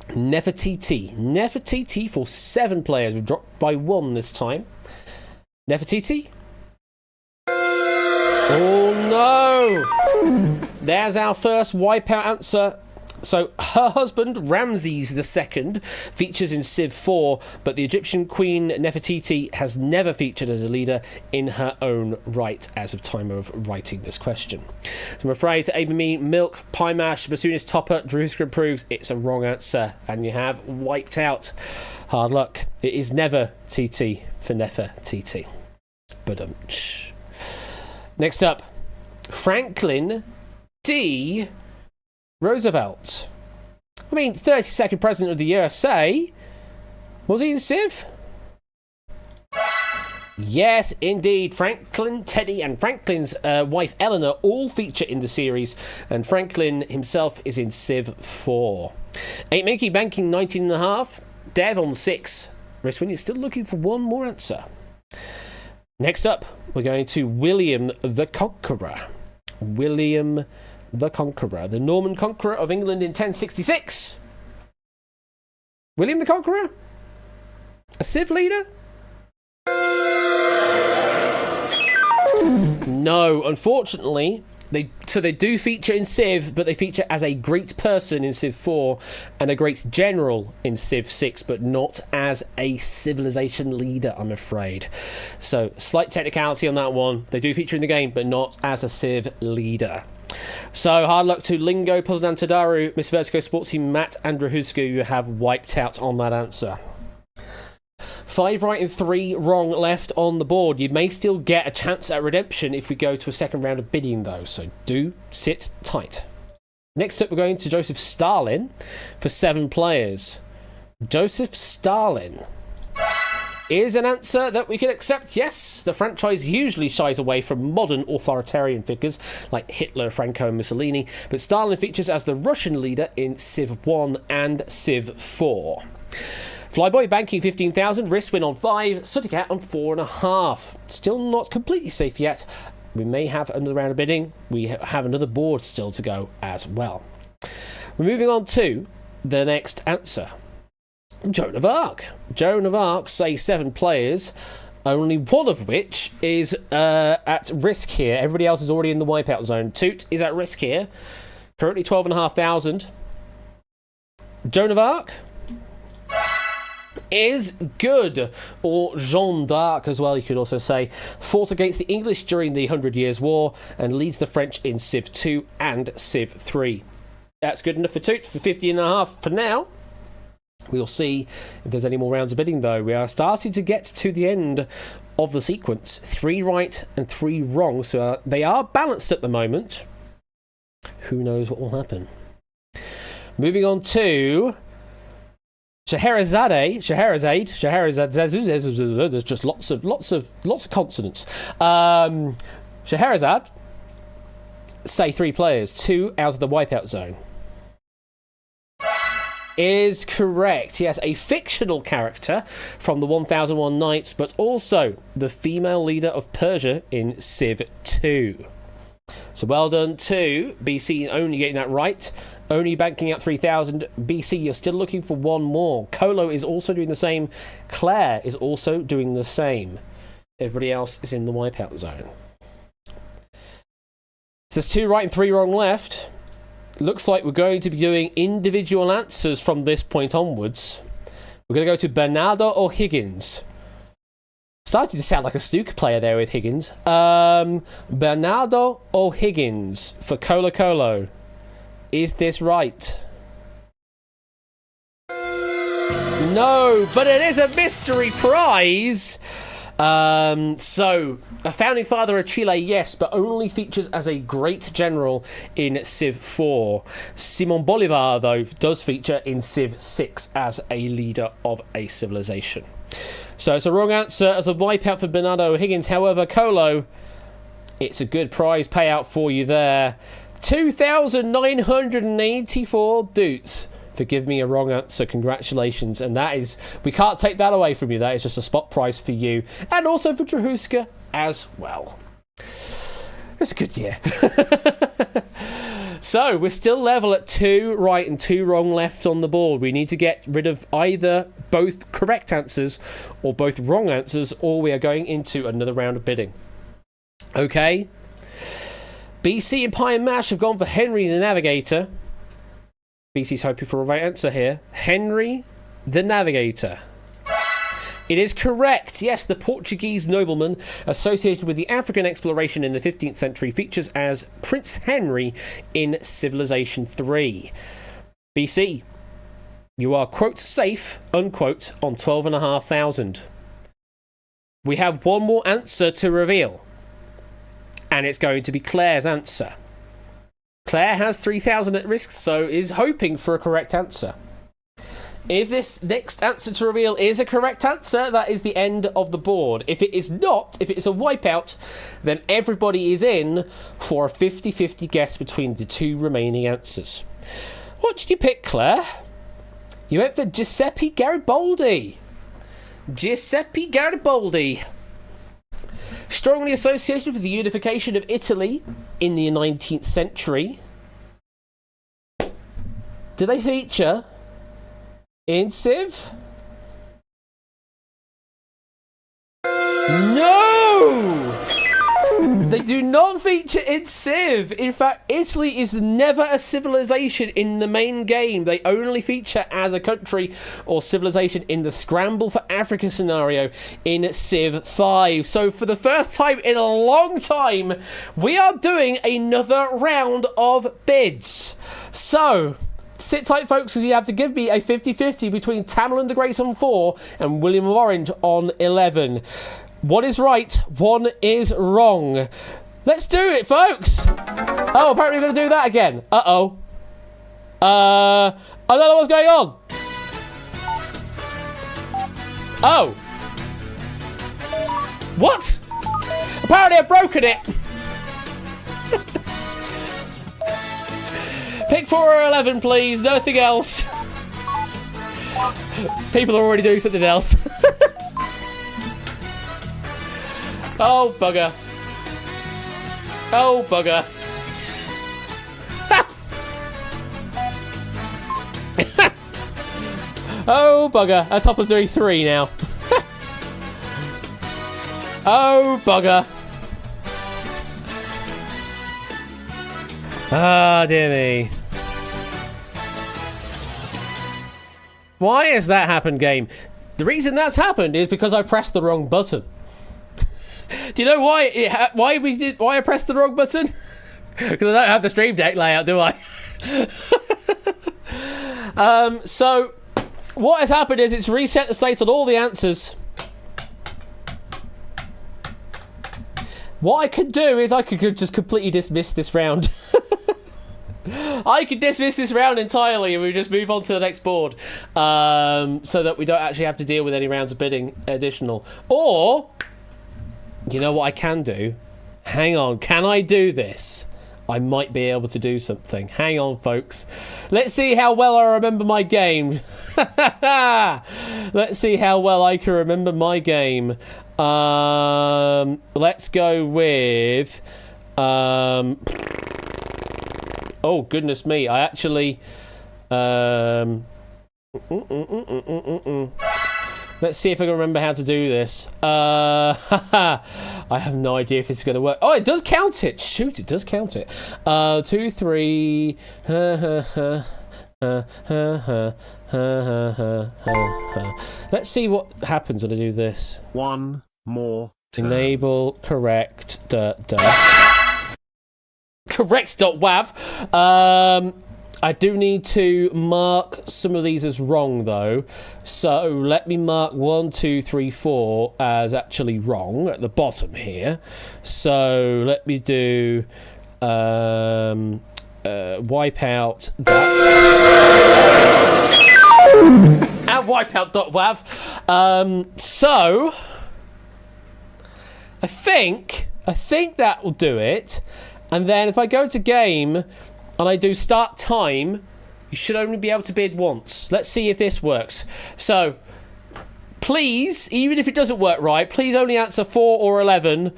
Nefertiti. Nefertiti for 7 players. We've dropped by 1 this time. Nefertiti. Oh no! There's our first wipeout answer. So her husband, Ramses II, features in Civ 4, but the Egyptian queen Nefertiti has never featured as a leader in her own right as of time of writing this question. So I'm afraid to Abramy, Milk, Pie Mash, Basunis Topper, Drewska proves it's a wrong answer, and you have wiped out. Hard luck. It is never TT for Nefertiti. Badumch. Next up, Franklin D. Roosevelt. I mean, 32nd President of the USA. Was he in Civ? Yes, indeed. Franklin, Teddy, and Franklin's wife Eleanor all feature in the series, and Franklin himself is in Civ 4. 8 Mickey banking 19.5. Dev on 6. Riswin is still looking for one more answer. Next up, we're going to William the Conqueror. William the Conqueror, the Norman conqueror of England in 1066. William the Conqueror? A Civ leader? No, unfortunately. They do feature in Civ, but they feature as a great person in Civ 4 and a great general in Civ 6, but not as a civilization leader, I'm afraid. So, slight technicality on that one. They do feature in the game, but not as a Civ leader. So, hard luck to Lingo, Poznan Tadaru, Miss Vertigo Sportsy, Matt, and Drahusku. You have wiped out on that answer. 5 right and 3 wrong left on the board. You may still get a chance at redemption if we go to a second round of bidding, though, so do sit tight. Next up, we're going to Joseph Stalin for 7 players. Joseph Stalin is an answer that we can accept. Yes, the franchise usually shies away from modern authoritarian figures like Hitler, Franco, and Mussolini, but Stalin features as the Russian leader in Civ 1 and Civ 4. Flyboy banking 15,000, risk win on 5, Sooty Cat on 4.5. Still not completely safe yet. We may have another round of bidding. We have another board still to go as well. We're moving on to the next answer. Joan of Arc. Joan of Arc, say 7 players, only one of which is at risk here. Everybody else is already in the wipeout zone. Toot is at risk here. Currently 12,500. Joan of Arc is good, or Jeanne d'Arc as well, you could also say. Fought against the English during the 100 Years' War and leads the French in Civ 2 and Civ 3. That's good enough for Toot for 50.5 for now. We'll see if there's any more rounds of bidding, though. We are starting to get to the end of the sequence. 3 right and 3 wrong, so they are balanced at the moment. Who knows what will happen? Moving on to Scheherazade. There's just lots of consonants. Scheherazade, say 3 players, 2 out of the wipeout zone. Is correct. Yes, a fictional character from the 1001 Nights, but also the female leader of Persia in Civ 2. So well done to BC only getting that right. Only banking out 3,000. BC, you're still looking for one more. Colo is also doing the same. Claire is also doing the same. Everybody else is in the wipeout zone. So there's 2 right and 3 wrong left. Looks like we're going to be doing individual answers from this point onwards. We're going to go to Bernardo O'Higgins. Starting to sound like a snooker player there with Higgins. Bernardo O'Higgins for Colo Colo. Is this right? No, but it is a mystery prize. So, a founding father of Chile, yes, but only features as a great general in Civ 4. Simon Bolivar, though, does feature in Civ 6 as a leader of a civilization. So, it's a wrong answer as a wipeout for Bernardo O'Higgins. However, Colo, it's a good prize payout for you there. 2,984 doots. Forgive me a wrong answer. Congratulations. And that is, we can't take that away from you. That is just a spot prize for you. And also for Drahuska as well. It's a good year. So, we're still level at 2 right and 2 wrong left on the board. We need to get rid of either both correct answers or both wrong answers, or we are going into another round of bidding. Okay. BC and Pie and Mash have gone for Henry the Navigator. BC's hoping for a right answer here. Henry the Navigator. It is correct. Yes, the Portuguese nobleman associated with the African exploration in the 15th century features as Prince Henry in Civilization 3. BC, you are, quote, safe, unquote, on 12,500. We have one more answer to reveal. And it's going to be Claire's answer. Claire has 3,000 at risk, so is hoping for a correct answer. If this next answer to reveal is a correct answer, that is the end of the board. If it is not, if it is a wipeout, then everybody is in for a 50-50 guess between the 2 remaining answers. What did you pick, Claire? You went for Giuseppe Garibaldi. Giuseppe Garibaldi. Strongly associated with the unification of Italy in the 19th century. Do they feature in Civ? No! They do not feature in Civ. In fact, Italy is never a civilization in the main game. They only feature as a country or civilization in the Scramble for Africa scenario in Civ 5. So for the first time in a long time, we are doing another round of bids. So sit tight, folks, because you have to give me a 50-50 between Tamerlan the Great on 4 and William of Orange on 11. One is right, one is wrong. Let's do it, folks! Oh, apparently we're going to do that again. Uh-oh. I don't know what's going on. Oh. What? Apparently I've broken it. Pick 4 or 11, please. Nothing else. People are already doing something else. Oh, bugger. Oh, bugger. Oh, bugger. Our topper's doing 3 now. Oh, bugger. Ah, dear me. Why has that happened, game? The reason that's happened is because I pressed the wrong button. Do you know why why I pressed the wrong button? Because I don't have the Stream Deck layout, do I? So what has happened is it's reset the state on all the answers. What I could do is I could just completely dismiss this round. I could dismiss this round entirely and we just move on to the next board, so that we don't actually have to deal with any rounds of bidding additional. Or, you know what I can do? Hang on, can I do this? I might be able to do something. Hang on, folks. Let's see how well I remember my game. Let's see how well I can remember my game. Let's go with... oh, goodness me. I actually... Let's see if I can remember how to do this. I have no idea if this is going to work. Oh, it does count it. Shoot, it does count it. 2, 3. Let's see what happens when I do this. One more turn. Enable correct. Correct.wav. I do need to mark some of these as wrong, though. So let me mark 1, 2, 3, 4 as actually wrong at the bottom here. So let me do wipe out that. And wipeout.wav. So I think that will do it. And then if I go to game and I do start time, you should only be able to bid once. Let's see if this works. So, please, even if it doesn't work right, please only answer 4 or 11.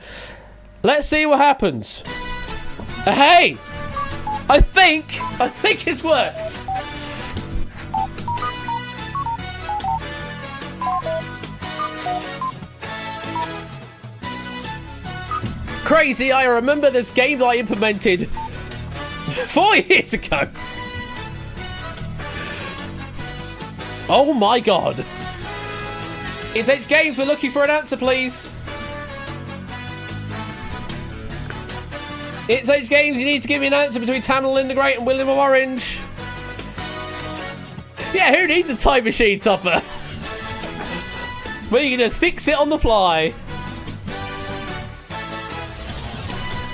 Let's see what happens. Hey! I think it's worked. Crazy, I remember this game that I implemented 4 years ago. Oh my god. It's H Games, we're looking for an answer, please. It's H Games, you need to give me an answer between Tamlin the Great and William of Orange. Yeah, who needs a time machine, Topper? We can just fix it on the fly.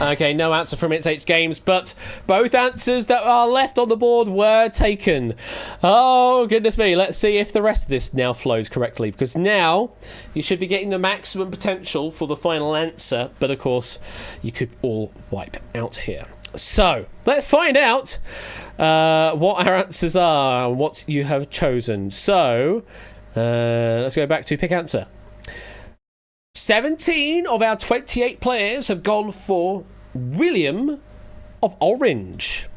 Okay, no answer from It's H Games, but both answers that are left on the board were taken. Oh, goodness me. Let's see if the rest of this now flows correctly, because now you should be getting the maximum potential for the final answer, but of course, you could all wipe out here. So, let's find out what our answers are and what you have chosen. So, let's go back to pick answer. 17 of our 28 players have gone for William of Orange.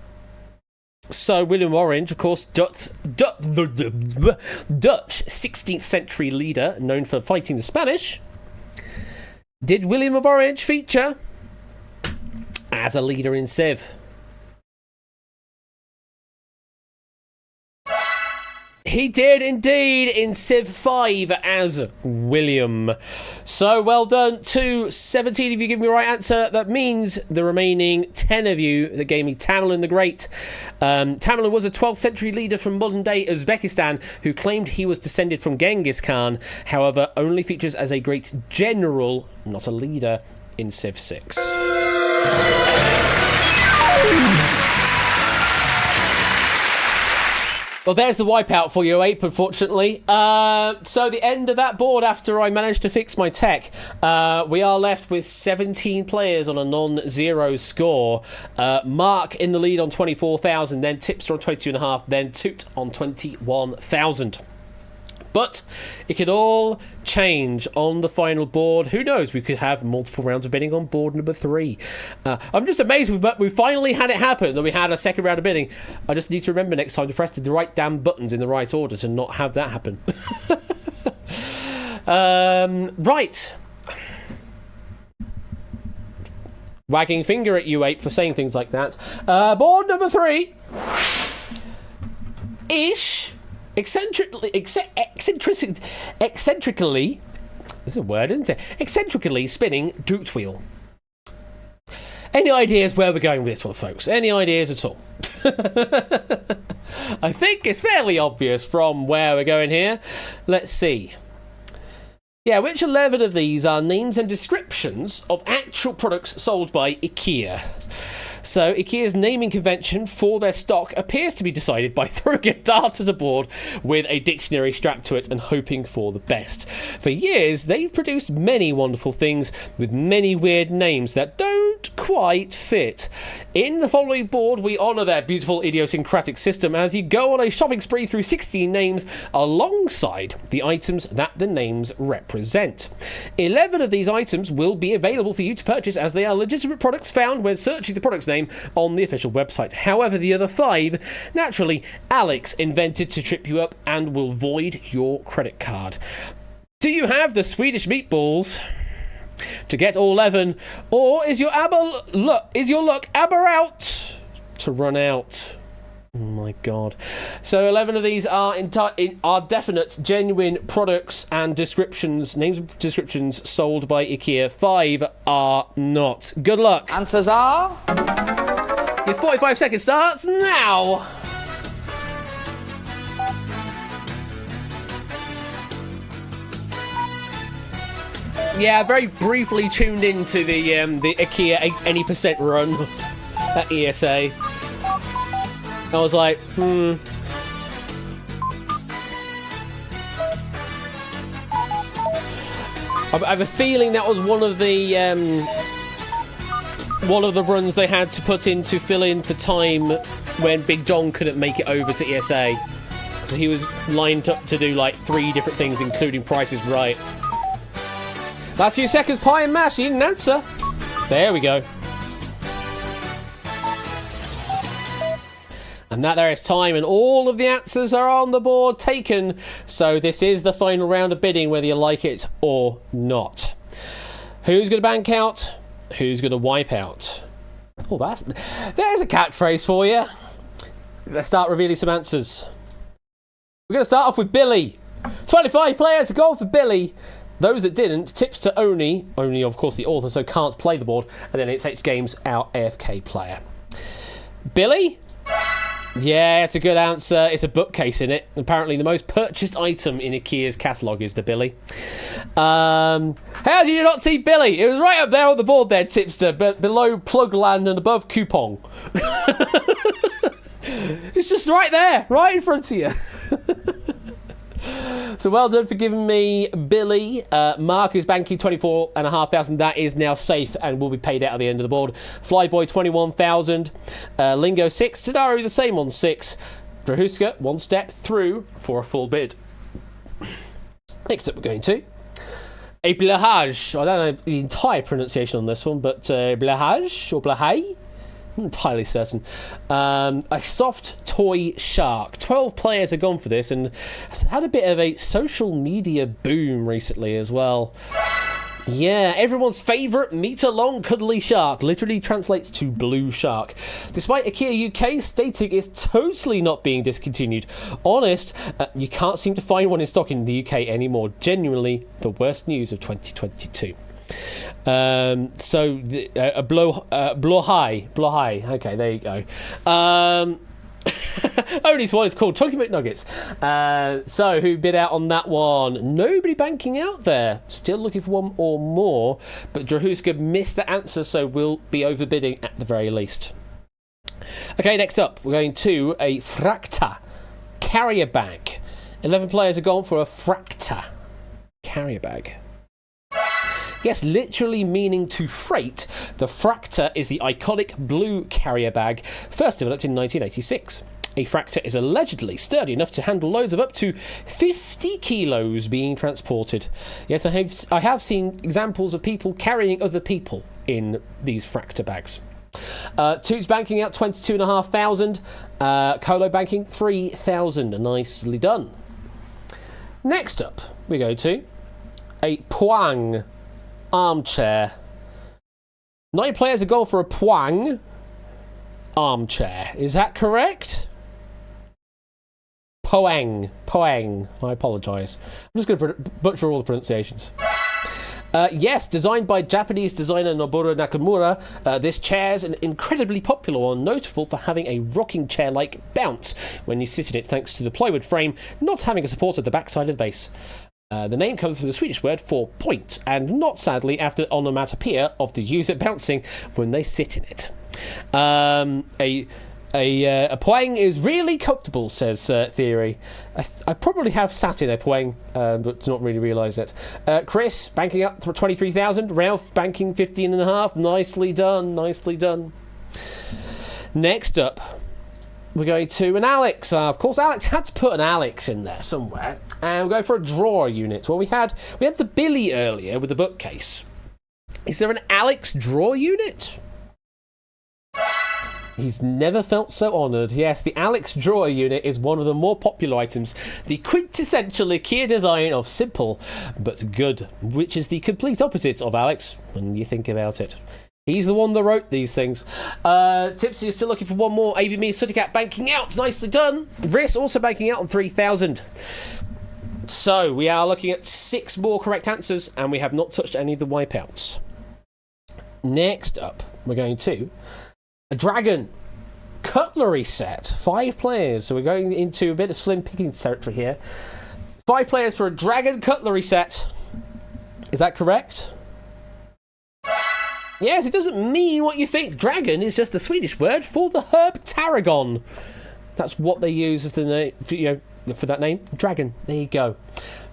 So, William of Orange, of course, Dutch 16th century leader known for fighting the Spanish. Did William of Orange feature as a leader in Civ? He did indeed in Civ 5 as William. So well done to 17 of you giving me the right answer. That means the remaining 10 of you that gave me Tamlin the Great. Tamlin was a 12th century leader from modern day Uzbekistan who claimed he was descended from Genghis Khan. However, only features as a great general, not a leader, in Civ 6. Well, there's the wipeout for you, Ape, unfortunately. So the end of that board after I managed to fix my tech. We are left with 17 players on a non-zero score. Mark in the lead on 24,000, then Tipster on 22.5, then Toot on 21,000. But it could all change on the final board. Who knows? We could have multiple rounds of bidding on board number 3. I'm just amazed we finally had it happen, that we had a second round of bidding. I just need to remember next time to press the right damn buttons in the right order to not have that happen. Right. Wagging finger at you, 8, for saying things like that. Board number 3. Ish. Eccentrically. This is a word, isn't it? Eccentrically spinning doot wheel. Any ideas where we're going with this one, folks? Any ideas at all? I think it's fairly obvious from where we're going here. Let's see. Yeah, which 11 of these are names and descriptions of actual products sold by IKEA? So, IKEA's naming convention for their stock appears to be decided by throwing a dart at a board with a dictionary strapped to it and hoping for the best. For years, they've produced many wonderful things with many weird names that don't quite fit. In the following board, we honour their beautiful idiosyncratic system as you go on a shopping spree through 16 names alongside the items that the names represent. 11 of these items will be available for you to purchase as they are legitimate products found when searching the product's name on the official website. However, the other 5, naturally, Alex invented to trip you up and will void your credit card. Do you have the Swedish meatballs to get all 11, or is your luck out to run out? Oh my god. So 11 of these are definite, genuine products and descriptions, names and descriptions sold by IKEA. 5 are not. Good luck. Answers are... Your 45 seconds starts now. Yeah, very briefly tuned into the IKEA any percent run at ESA. I was like, I have a feeling that was one of the runs they had to put in to fill in for time when Big John couldn't make it over to ESA. So he was lined up to do like 3 different things, including Price is Right. Last few seconds, pie and mash. You didn't answer. There we go. And that there is time, and all of the answers are on the board taken. So this is the final round of bidding, whether you like it or not. Who's going to bank out? Who's going to wipe out? Oh, there's a catchphrase for you. Let's start revealing some answers. We're going to start off with Billy. 25 players have gone for Billy. Those that didn't, tips to Oni of course the author, so can't play the board, and then it's H Games, our AFK player. Billy? Yeah, it's a good answer. It's a bookcase in it. Apparently the most purchased item in IKEA's catalogue is the Billy. How did you not see Billy? It was right up there on the board there, tipster, but below Plugland and above Coupon. It's just right there, right in front of you. So well done for giving me Billy. Mark is banking 24,500. That is now safe and will be paid out at the end of the board. Flyboy 21,000. Lingo 6. Tadaro the same on 6. Drahuska 1 step through for a full bid. Next up we're going to a Blahage. I don't know the entire pronunciation on this one, but Blahage or Blahay? I'm entirely certain. A soft toy shark. 12 players have gone for this and has had a bit of a social media boom recently as well. Yeah, everyone's favourite metre-long cuddly shark literally translates to blue shark. Despite IKEA UK stating it's totally not being discontinued. Honest, you can't seem to find one in stock in the UK anymore. Genuinely the worst news of 2022. A blow high. Okay, there you go. Only one is called Chunky McNuggets. So who bid out on that one? Nobody banking out there. Still looking for one or more, but Drahuska missed the answer, so we'll be overbidding at the very least. Okay, next up we're going to a Fracta carrier bag. 11 players have gone for a Fracta carrier bag. Yes, literally meaning to freight, the Fracta is the iconic blue carrier bag, first developed in 1986. A fractor is allegedly sturdy enough to handle loads of up to 50 kilos being transported. Yes, I have seen examples of people carrying other people in these fractor bags. Toots banking out 22,500. Colo banking 3,000. Nicely done. Next up, we go to a Poang armchair. 9 players a goal for a Poang armchair. Is that correct? Poang. I apologise. I'm just going to butcher all the pronunciations. Yes, designed by Japanese designer Noboru Nakamura, this chair is an incredibly popular one, notable for having a rocking chair-like bounce when you sit in it, thanks to the plywood frame not having a support at the backside of the base. The name comes from the Swedish word for point, and not sadly after the onomatopoeia of the user bouncing when they sit in it. A poang is really comfortable, says Theory. I probably have sat in a poang, but not really realise it. Chris, banking up to 23,000. Ralph, banking 15.5. Nicely done. Next up, we're going to an Alex. Of course, Alex had to put an Alex in there somewhere. And we'll go for a drawer unit. Well, we had the Billy earlier with the bookcase. Is there an Alex drawer unit? He's never felt so honoured. Yes, the Alex drawer unit is one of the more popular items. The quintessential IKEA design of simple but good, which is the complete opposite of Alex when you think about it. He's the one that wrote these things. Tipsy is still looking for one more. ABM Sootycat banking out. Nicely done. Riss also banking out on 3,000. So we are looking at 6 more correct answers, and we have not touched any of the wipeouts. Next up, we're going to a dragon cutlery set. 5 players. So we're going into a bit of slim pickings territory here. 5 players for a dragon cutlery set. Is that correct? Yes, it doesn't mean what you think. Dragon is just the Swedish word for the herb tarragon. That's what they use for the name, for that name. Dragon. There you go.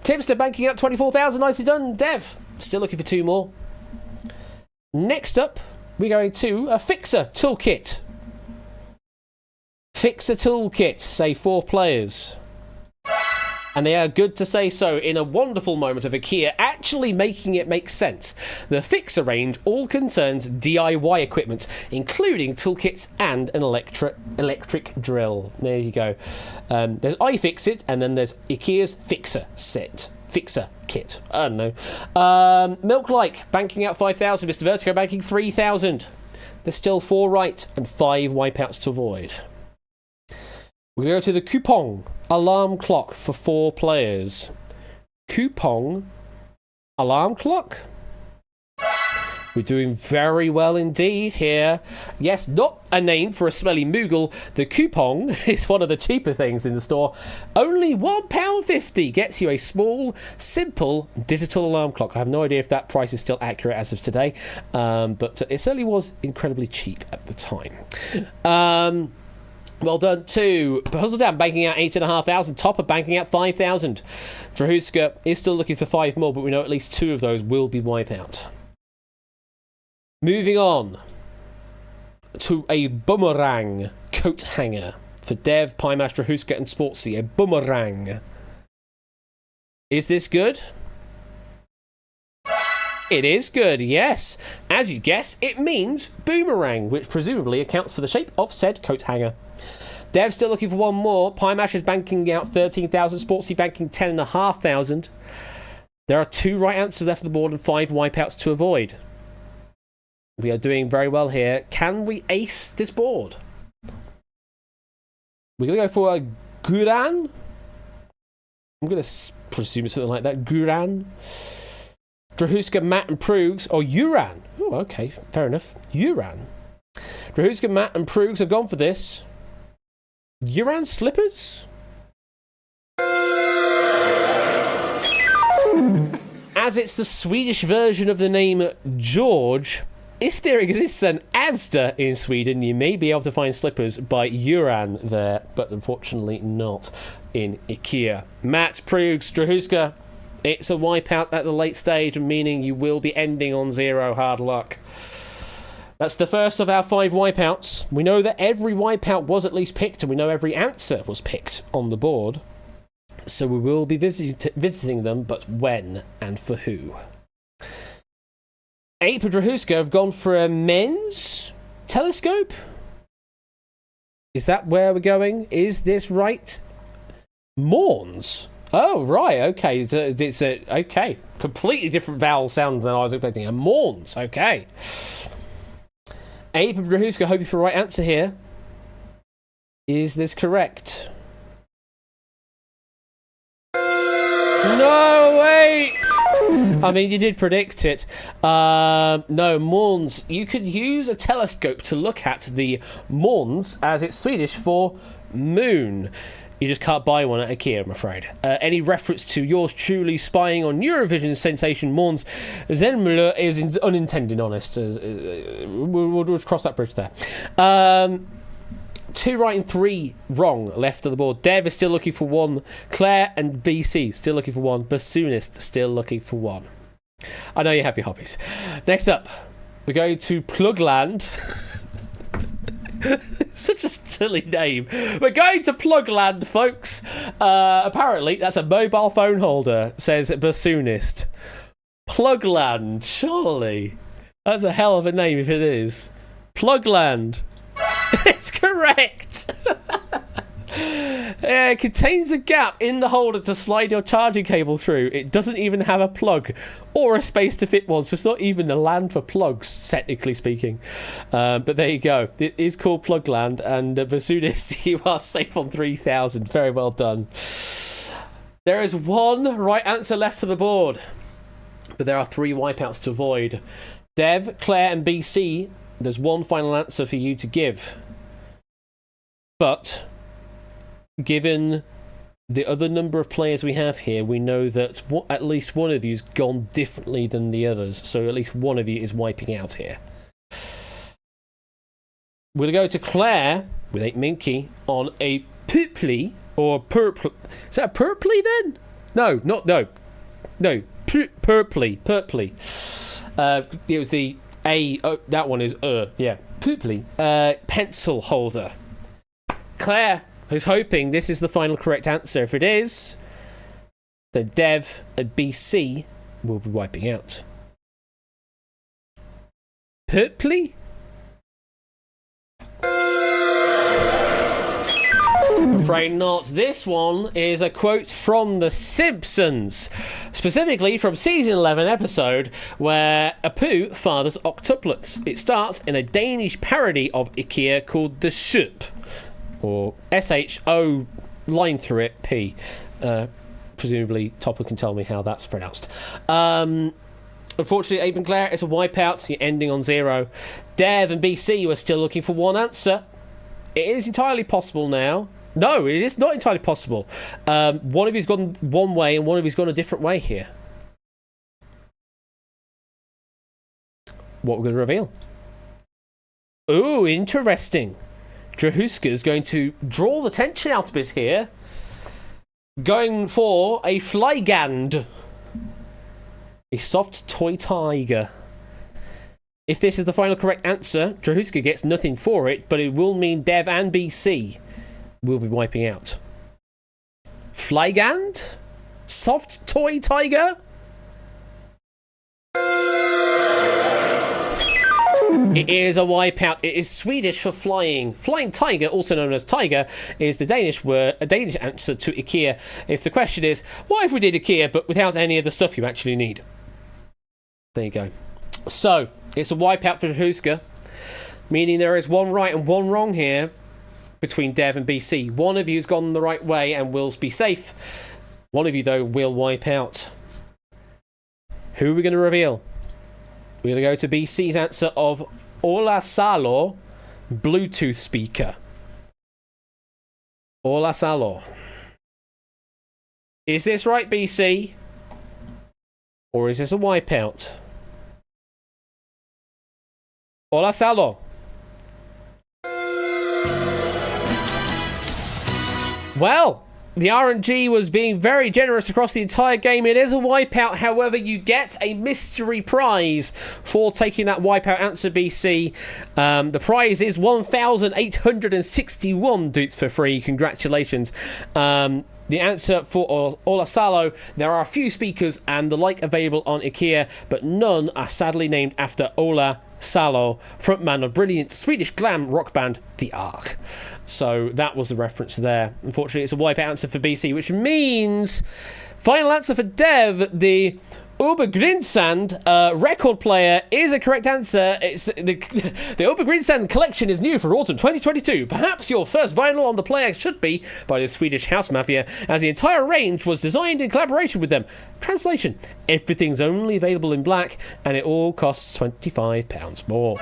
Tipster banking out 24,000. Nicely done. Dev, still looking for 2 more. Next up, we're going to a Fixer toolkit. Fixer toolkit, say 4 players. And they are good to say so in a wonderful moment of IKEA actually making it make sense. The Fixer range all concerns DIY equipment, including toolkits and an electric drill. There you go. There's iFixit, and then there's IKEA's Fixer kit. I don't know. Milk-like, banking out 5,000. Mr. Vertigo banking 3,000. There's still 4 right and 5 wipeouts to avoid. We go to the Coupon alarm clock for 4 players. Coupon alarm clock? We're doing very well indeed here. Yes, not a name for a smelly Moogle. The Coupon is one of the cheaper things in the store. Only £1.50 gets you a small, simple digital alarm clock. I have no idea if that price is still accurate as of today, but it certainly was incredibly cheap at the time. Well done to Puzzledown, banking out 8,500. Topper banking out 5,000. Drahuska is still looking for 5 more, but we know at least 2 of those will be wipeout. Moving on to a boomerang coat hanger for Dev, Pimash, Drahuska, and Sportsy. A boomerang. Is this good? It is good, yes. As you guess, it means boomerang, which presumably accounts for the shape of said coat hanger. Dev's still looking for 1 more. Pimash is banking out 13,000. Sportsy banking 10,500. There are 2 right answers left on the board and 5 wipeouts to avoid. We are doing very well here. Can we ace this board? We're going to go for a Guran. I'm going to presume something like that. Guran. Drahuska, Matt, and Prugs. Or Uran. Oh, okay. Fair enough. Uran. Drahuska, Matt, and Prugs have gone for this. Uran slippers? As it's the Swedish version of the name George, if there exists an Asda in Sweden, you may be able to find slippers by Uran there, but unfortunately not in IKEA. Matt, Prugs, Drahuska, it's a wipeout at the late stage, meaning you will be ending on 0 hard luck. That's the first of our 5 wipeouts. We know that every wipeout was at least picked, and we know every answer was picked on the board. So we will be visiting them, but when and for who? Ape and Drahuska have gone for a men's telescope. Is that where we're going? Is this right? Morns. Oh, right, okay. It's a okay. Completely different vowel sound than I was expecting. A Morns, okay. Ape and Drahuska hoping for the right answer here. Is this correct? No, wait! I mean, you did predict it. No, Morns. You could use a telescope to look at the Morns, as it's Swedish for moon. You just can't buy one at IKEA, I'm afraid. Any reference to yours truly spying on Eurovision sensation Morns Zenmüller is unintended, honest. We'll cross that bridge there. 2 right and 3 wrong left of the board. Dev is still looking for 1. Claire and BC still looking for 1. Bassoonist still looking for 1. I know you have your hobbies. Next up, we go to Plugland. Such a silly name. We're going to Plugland, folks. Apparently, that's a mobile phone holder, says Bassoonist. Plugland, surely. That's a hell of a name if it is. Plugland. It's correct. It contains a gap in the holder to slide your charging cable through. It doesn't even have a plug or a space to fit one, so it's not even a land for plugs, technically speaking. But there you go. It is called Plugland, and Bassoonist, you are safe on 3,000. Very well done. There is 1 right answer left for the board, but there are 3 wipeouts to avoid. Dev, Claire, and BC, there's 1 final answer for you to give. But given the other number of players we have here, we know that at least one of you's gone differently than the others, so at least one of you is wiping out here. We're going to go to Claire with 8 Minky on a purpley, or purple. Is that a purpley then? No. Purpley. It was the A. Oh, that one is yeah. Purpley. Pencil holder. Claire is hoping this is the final correct answer. If it is, then Dev and BC will be wiping out. Purpley? I'm afraid not. This one is a quote from The Simpsons, specifically from season 11 episode where Apu fathers octuplets. It starts in a Danish parody of IKEA called The Soup, or SHO line through it P. Presumably Topper can tell me how that's pronounced. Unfortunately, Abe and Claire, it's a wipeout, so you're ending on 0. Dev and BC were still looking for 1 answer. It is entirely possible now. No, it is not entirely possible. One of you's gone one way and one of you's gone a different way here. What we're going to reveal. Ooh, interesting. Drahuska's going to draw the tension out a bit here. Going for a Flygand. A soft toy tiger. If this is the final correct answer, Drahuska gets nothing for it, but it will mean Dev and BC will be wiping out. Flygand? Soft toy tiger? It is a wipeout. It is Swedish for flying. Flying tiger, also known as tiger, is the Danish word, a Danish answer to IKEA. If the question is, what if we did IKEA but without any of the stuff you actually need? There you go. So, it's a wipeout for Drahuska, meaning there is 1 right and 1 wrong here between Dev and BC. One of you's gone the right way and will be safe. One of you, though, will wipe out. Who are we going to reveal? We're going to go to BC's answer of Ola Salo Bluetooth speaker. Ola Salo. Is this right, BC? Or is this a wipeout? Ola Salo. Well, The RNG was being very generous across the entire game. It is a wipeout, however, you get a mystery prize for taking that wipeout answer, BC. The prize is 1,861 doots for free. Congratulations. The answer for Ola Salo, there are a few speakers and the like available on IKEA, but none are sadly named after Ola Salo, frontman of brilliant Swedish glam rock band The Ark. So that was the reference there. Unfortunately, it's a wipeout answer for BC, which means final answer for Dev, the Obergrinsand record player is a correct answer. It's the Obergrinsand collection is new for autumn 2022. Perhaps your first vinyl on the player should be by the Swedish House Mafia, as the entire range was designed in collaboration with them. Translation: everything's only available in black, and it all costs £25 more.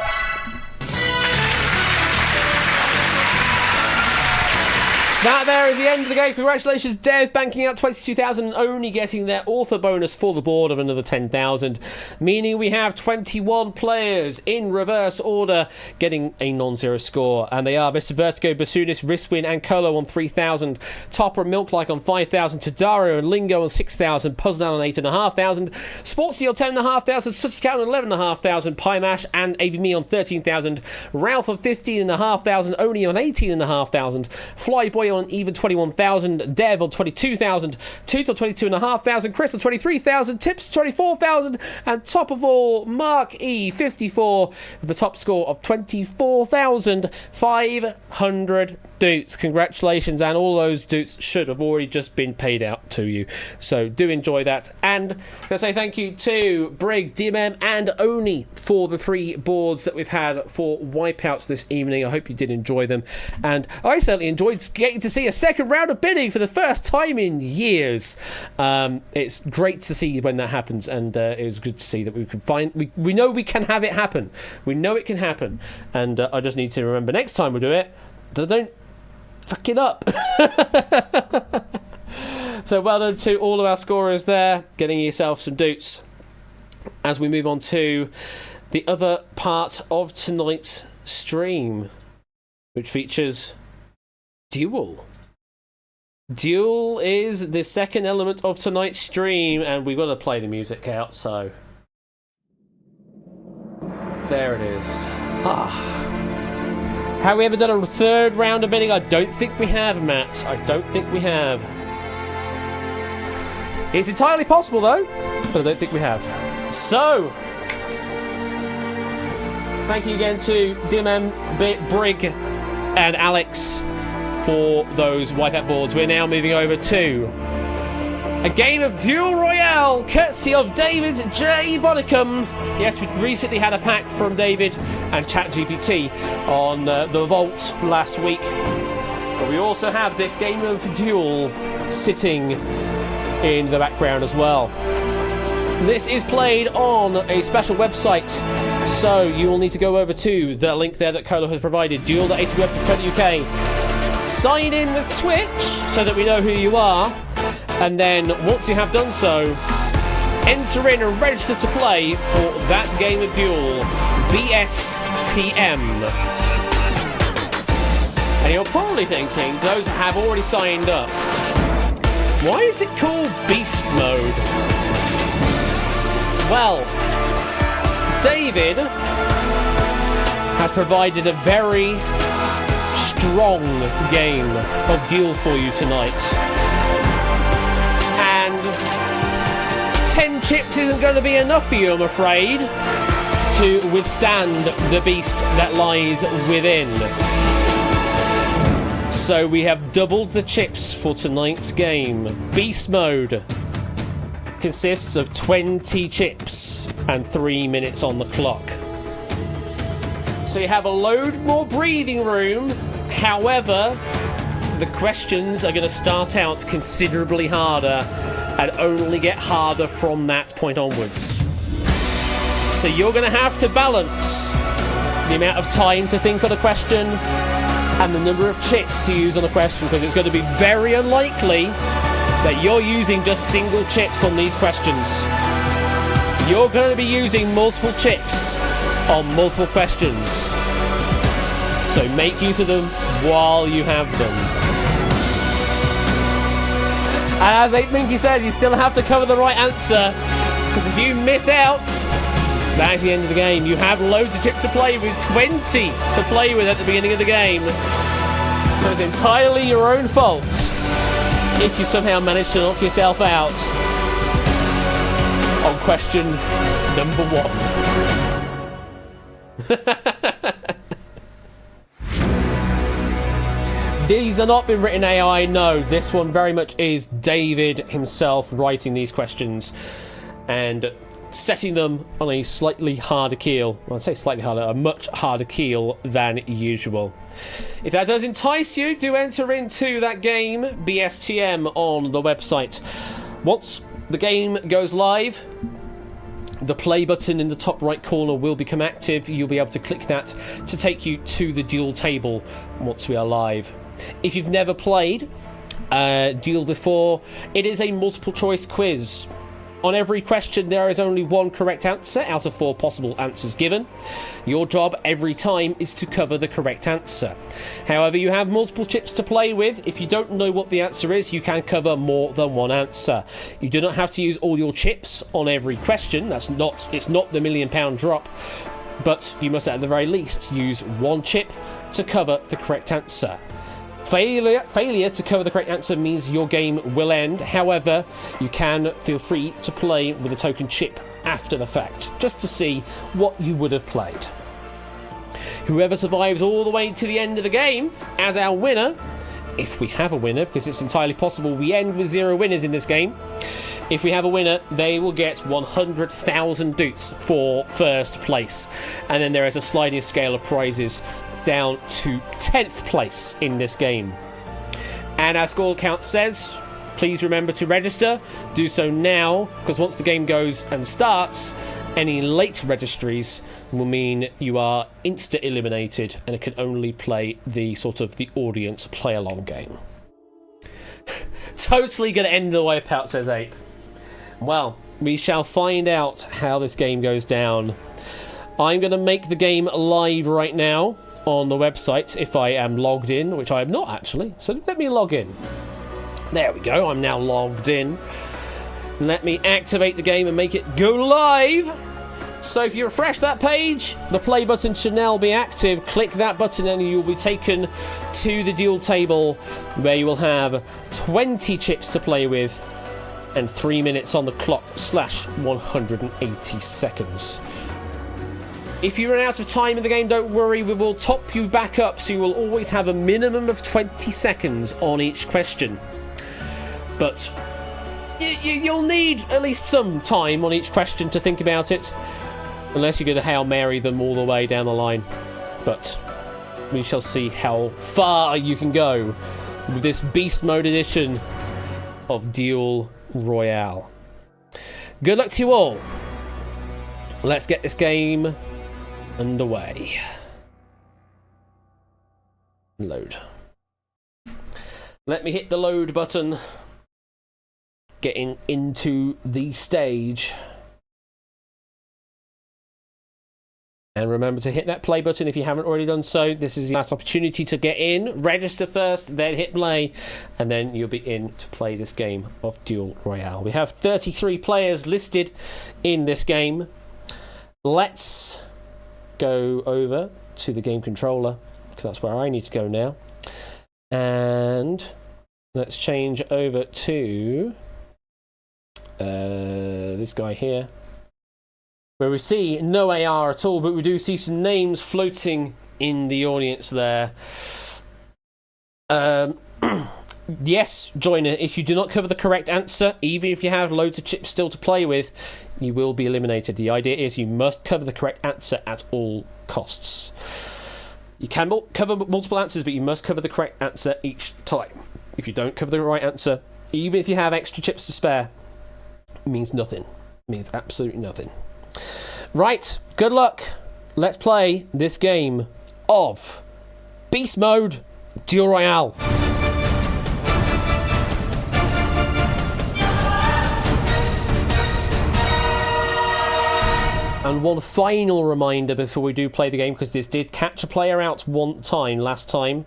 That there is the end of the game. Congratulations, Dev, banking out 22,000 and only getting their author bonus for the board of another 10,000, meaning we have 21 players in reverse order getting a non-zero score, and they are Mr. Vertigo, Basunis, Riswin and Colo on 3,000, Topper and Milklike on 5,000, Tadaro and Lingo on 6,000, Puzzle on 8,500, Sportsy on 10,500, Sutscat on 11,500, Pymash and ABMe on 13,000, Ralph on 15,500, Oni on 18,500, Flyboy on even 21,000, Dev on 22,000, Toot on 22,500, Chris on 23,000, Tips 24,000, and top of all, Mark E54 with the top score of 24,500 doots. Congratulations, and all those doots should have already just been paid out to you. So do enjoy that. And let's say thank you to Brig, DMM, and Oni for the 3 boards that we've had for wipeouts this evening. I hope you did enjoy them, and I certainly enjoyed getting to see a second round of bidding for the first time in years. It's great to see when that happens, and it was good to see that we can we know we can have it happen. We know it can happen, and I just need to remember next time we do it that I don't fuck it up. So well done to all of our scorers there, getting yourself some doots. As we move on to the other part of tonight's stream, which features Duel. Duel is the second element of tonight's stream, and we've got to play the music out, so there it is. Have we ever done a third round of bidding? I don't think we have, Matt. I don't think we have. It's entirely possible, though, but I don't think we have. So, thank you again to DMM, Brig, and Alex for those wipeout boards. We're now moving over to a game of Duel Royale, courtesy of David J. Bodicum. Yes, we recently had a pack from David and ChatGPT on the Vault last week. But we also have this game of Duel sitting in the background as well. This is played on a special website, so you will need to go over to the link there that Colo has provided, duel.atweb.co.uk. Sign in with Twitch so that we know who you are, and then once you have done so, enter in and register to play for that game of Duel, BSTM. And you're probably thinking, those that have already signed up, why is it called Beast Mode? Well, David has provided a very strong game of Duel for you tonight. And 10 chips isn't going to be enough for you, I'm afraid, to withstand the beast that lies within. So we have doubled the chips for tonight's game. Beast Mode consists of 20 chips and 3 minutes on the clock. So you have a load more breathing room. However, the questions are going to start out considerably harder and only get harder from that point onwards. So you're going to have to balance the amount of time to think on a question and the number of chips to use on a question, because it's going to be very unlikely that you're using just single chips on these questions. You're going to be using multiple chips on multiple questions. So make use of them while you have them. And as 8Minky says, you still have to cover the right answer. Because if you miss out, that's the end of the game. You have loads of chips to play with, 20 to play with at the beginning of the game. So it's entirely your own fault if you somehow manage to knock yourself out on question number 1. These are not been written AI, no. This one very much is David himself writing these questions and setting them on a slightly harder keel. Well, I'd say slightly harder, a much harder keel than usual. If that does entice you, do enter into that game, BSTM, on the website. Once the game goes live, the play button in the top right corner will become active. You'll be able to click that to take you to the duel table once we are live. If you've never played Duel before, it is a multiple choice quiz. On every question, there is only one correct answer out of 4 possible answers given. Your job every time is to cover the correct answer. However, you have multiple chips to play with. If you don't know what the answer is, you can cover more than one answer. You do not have to use all your chips on every question. It's not the £1 million drop. But you must at the very least use one chip to cover the correct answer. Failure to cover the correct answer means your game will end. However, you can feel free to play with a token chip after the fact, just to see what you would have played. Whoever survives all the way to the end of the game as our winner, if we have a winner, because it's entirely possible we end with 0 winners in this game. If we have a winner, they will get 100,000 doots for first place. And then there is a sliding scale of prizes down to 10th place in this game. And our score count says, please remember to register. Do so now, because once the game goes and starts, any late registries will mean you are insta-eliminated and it can only play the audience play-along game. Totally going to end the wipeout, says Ape. Well, we shall find out how this game goes down. I'm going to make the game live right now on the website if I am logged in, which I am not actually. So let me log in. There we go, I'm now logged in. Let me activate the game and make it go live. So if you refresh that page, the play button should now be active. Click that button and you'll be taken to the duel table where you will have 20 chips to play with and 3 minutes on the clock / 180 seconds. If you run out of time in the game, don't worry, we will top you back up, so you will always have a minimum of 20 seconds on each question. But you'll need at least some time on each question to think about it, unless you're going to Hail Mary them all the way down the line. But we shall see how far you can go with this Beast Mode edition of Duel Royale. Good luck to you all. Let's get this game underway. Load. Let me hit the load button. Getting into the stage. And remember to hit that play button if you haven't already done so. This is your last opportunity to get in. Register first, then hit play, and then you'll be in to play this game of Duel Royale. We have 33 players listed in this game. Let's go over to the game controller, because that's where I need to go now. And let's change over to this guy here, where we see no AR at all, but we do see some names floating in the audience there. Yes, joiner, if you do not cover the correct answer, even if you have loads of chips still to play with, you will be eliminated. The idea is you must cover the correct answer at all costs. You can cover multiple answers, but you must cover the correct answer each time. If you don't cover the right answer, even if you have extra chips to spare, it means nothing. It means absolutely nothing. Right, good luck. Let's play this game of Beast Mode Duel Royale. And one final reminder before we do play the game, because this did catch a player out one time last time.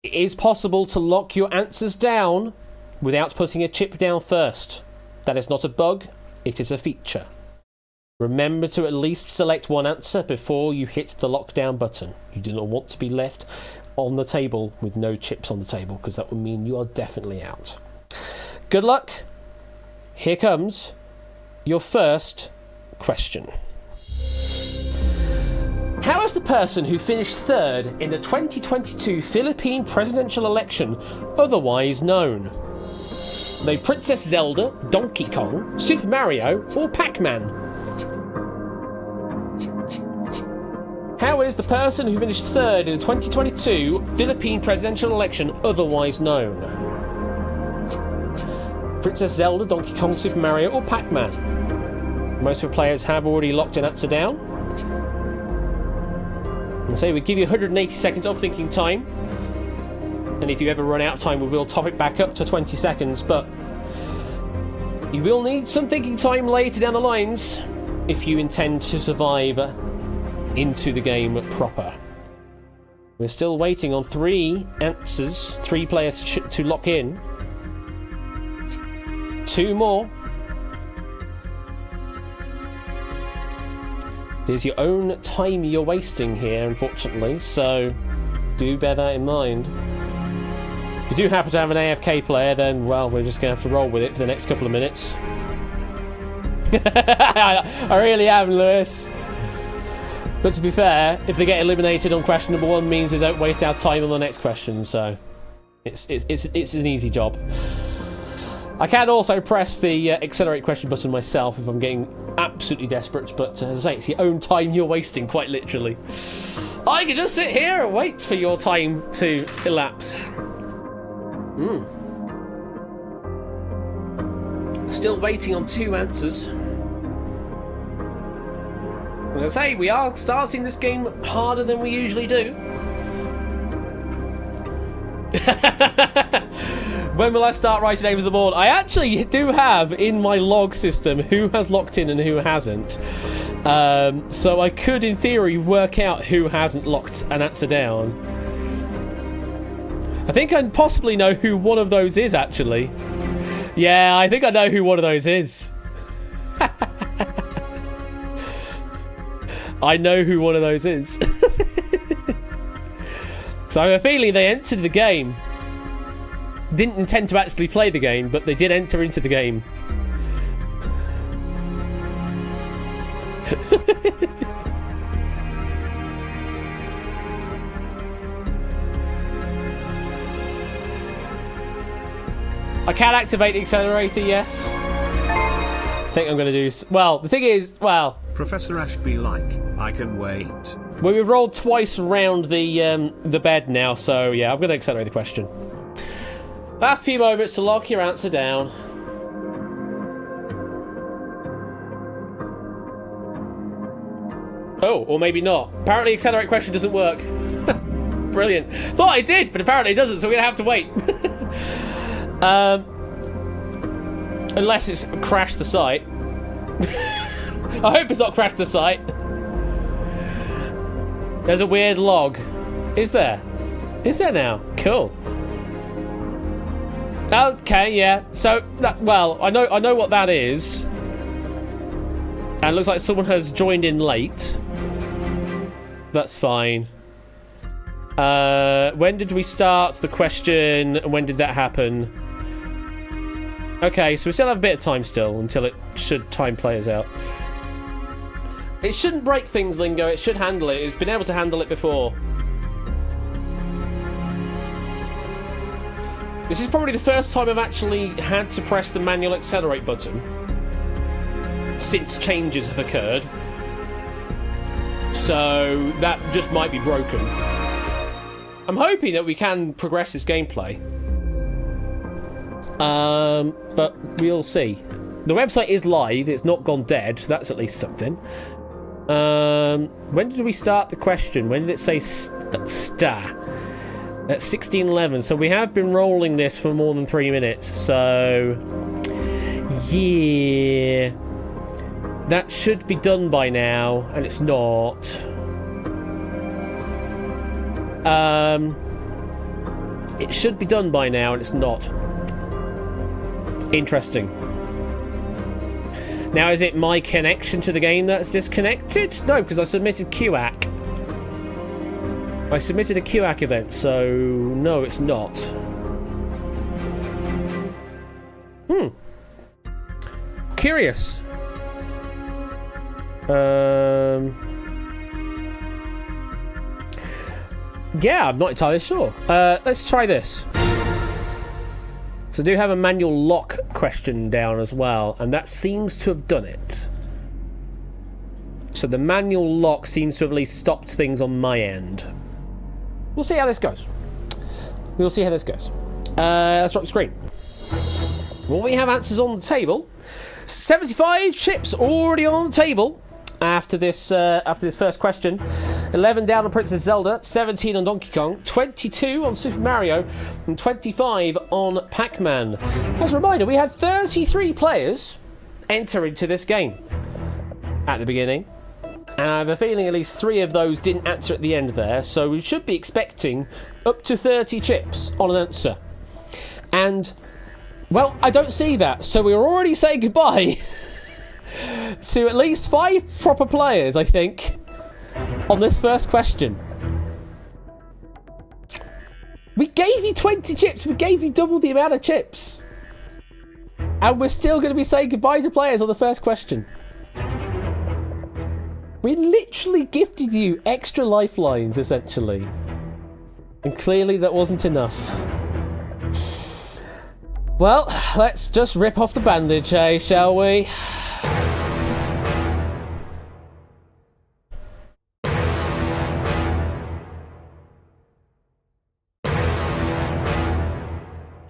It is possible to lock your answers down without putting a chip down first. That is not a bug, it is a feature. Remember to at least select one answer before you hit the lockdown button. You do not want to be left on the table with no chips on the table, because that will mean you are definitely out. Good luck. Here comes your first question. How is the person who finished third in the 2022 Philippine presidential election otherwise known? Are they Princess Zelda, Donkey Kong, Super Mario, or Pac-Man? How is the person who finished third in the 2022 Philippine presidential election otherwise known? Princess Zelda, Donkey Kong, Super Mario, or Pac-Man? Most of the players have already locked an answer down. And so we give you 180 seconds of thinking time. And if you ever run out of time, we will top it back up to 20 seconds. But you will need some thinking time later down the lines if you intend to survive into the game proper. We're still waiting on 3 answers, 3 players to lock in. 2 more. There's your own time you're wasting here, unfortunately, so do bear that in mind. If you do happen to have an AFK player, then, well, we're just going to have to roll with it for the next couple of minutes. I really am, Lewis. But to be fair, if they get eliminated on question number 1, means we don't waste our time on the next question, so it's an easy job. I can also press the accelerate question button myself if I'm getting absolutely desperate, but as I say, it's your own time you're wasting, quite literally. I can just sit here and wait for your time to elapse. Still waiting on 2 answers. As I say, we are starting this game harder than we usually do. When will I start writing names on the board? I actually do have in my log system who has locked in and who hasn't. So I could, in theory, work out who hasn't locked an answer down. I think I possibly know who one of those is, actually. Yeah, I think I know who one of those is. I know who one of those is. So I have a feeling they entered the game. Didn't intend to actually play the game, but they did enter into the game. I can activate the accelerator, yes. I think I'm going to do... Well, the thing is, well... Professor Ashby I can wait. Well, we've rolled twice around the bed now, so yeah, I'm going to accelerate the question. Last few moments to lock your answer down. Oh, or maybe not. Apparently accelerate question doesn't work. Brilliant. Thought it did, but apparently it doesn't, so we're going to have to wait. Unless it's crashed the site. I hope it's not crashed the site. There's a weird log. Is there? Is there now? Cool. Okay, yeah. So, well, I know what that is. And it looks like someone has joined in late. That's fine. When did we start the question? And when did that happen? Okay, so we still have a bit of time still until it should time players out. It shouldn't break things, Lingo. It should handle it. It's been able to handle it before. This is probably the first time I've actually had to press the manual accelerate button since changes have occurred. So that just might be broken. I'm hoping that we can progress this gameplay. But we'll see. The website is live. It's not gone dead. So that's at least something. When did we start the question? When did it say sta? At 16:11. So we have been rolling this for more than 3 minutes. So yeah, that should be done by now, and it's not. It should be done by now, and it's not. Interesting. Now, is it my connection to the game that's disconnected? No, because I submitted QAC. I submitted a QAC event, so no, it's not. Curious. Yeah, I'm not entirely sure. Let's try this. So I do have a manual lock question down as well, and that seems to have done it. So the manual lock seems to have at least stopped things on my end. We'll see how this goes. We'll see how this goes. Let's drop the screen. Well, we have answers on the table. 75 chips already on the table after this first question. 11 down on Princess Zelda, 17 on Donkey Kong, 22 on Super Mario, and 25 on Pac-Man. As a reminder, we have 33 players enter into this game at the beginning. And I have a feeling at least 3 of those didn't answer at the end there, so we should be expecting up to 30 chips on an answer. And, well, I don't see that, so we're already saying goodbye to at least 5 proper players, I think, on this first question. We gave you 20 chips, we gave you double the amount of chips. And we're still going to be saying goodbye to players on the first question. We literally gifted you extra lifelines, essentially. And clearly that wasn't enough. Well, let's just rip off the bandage, eh, shall we?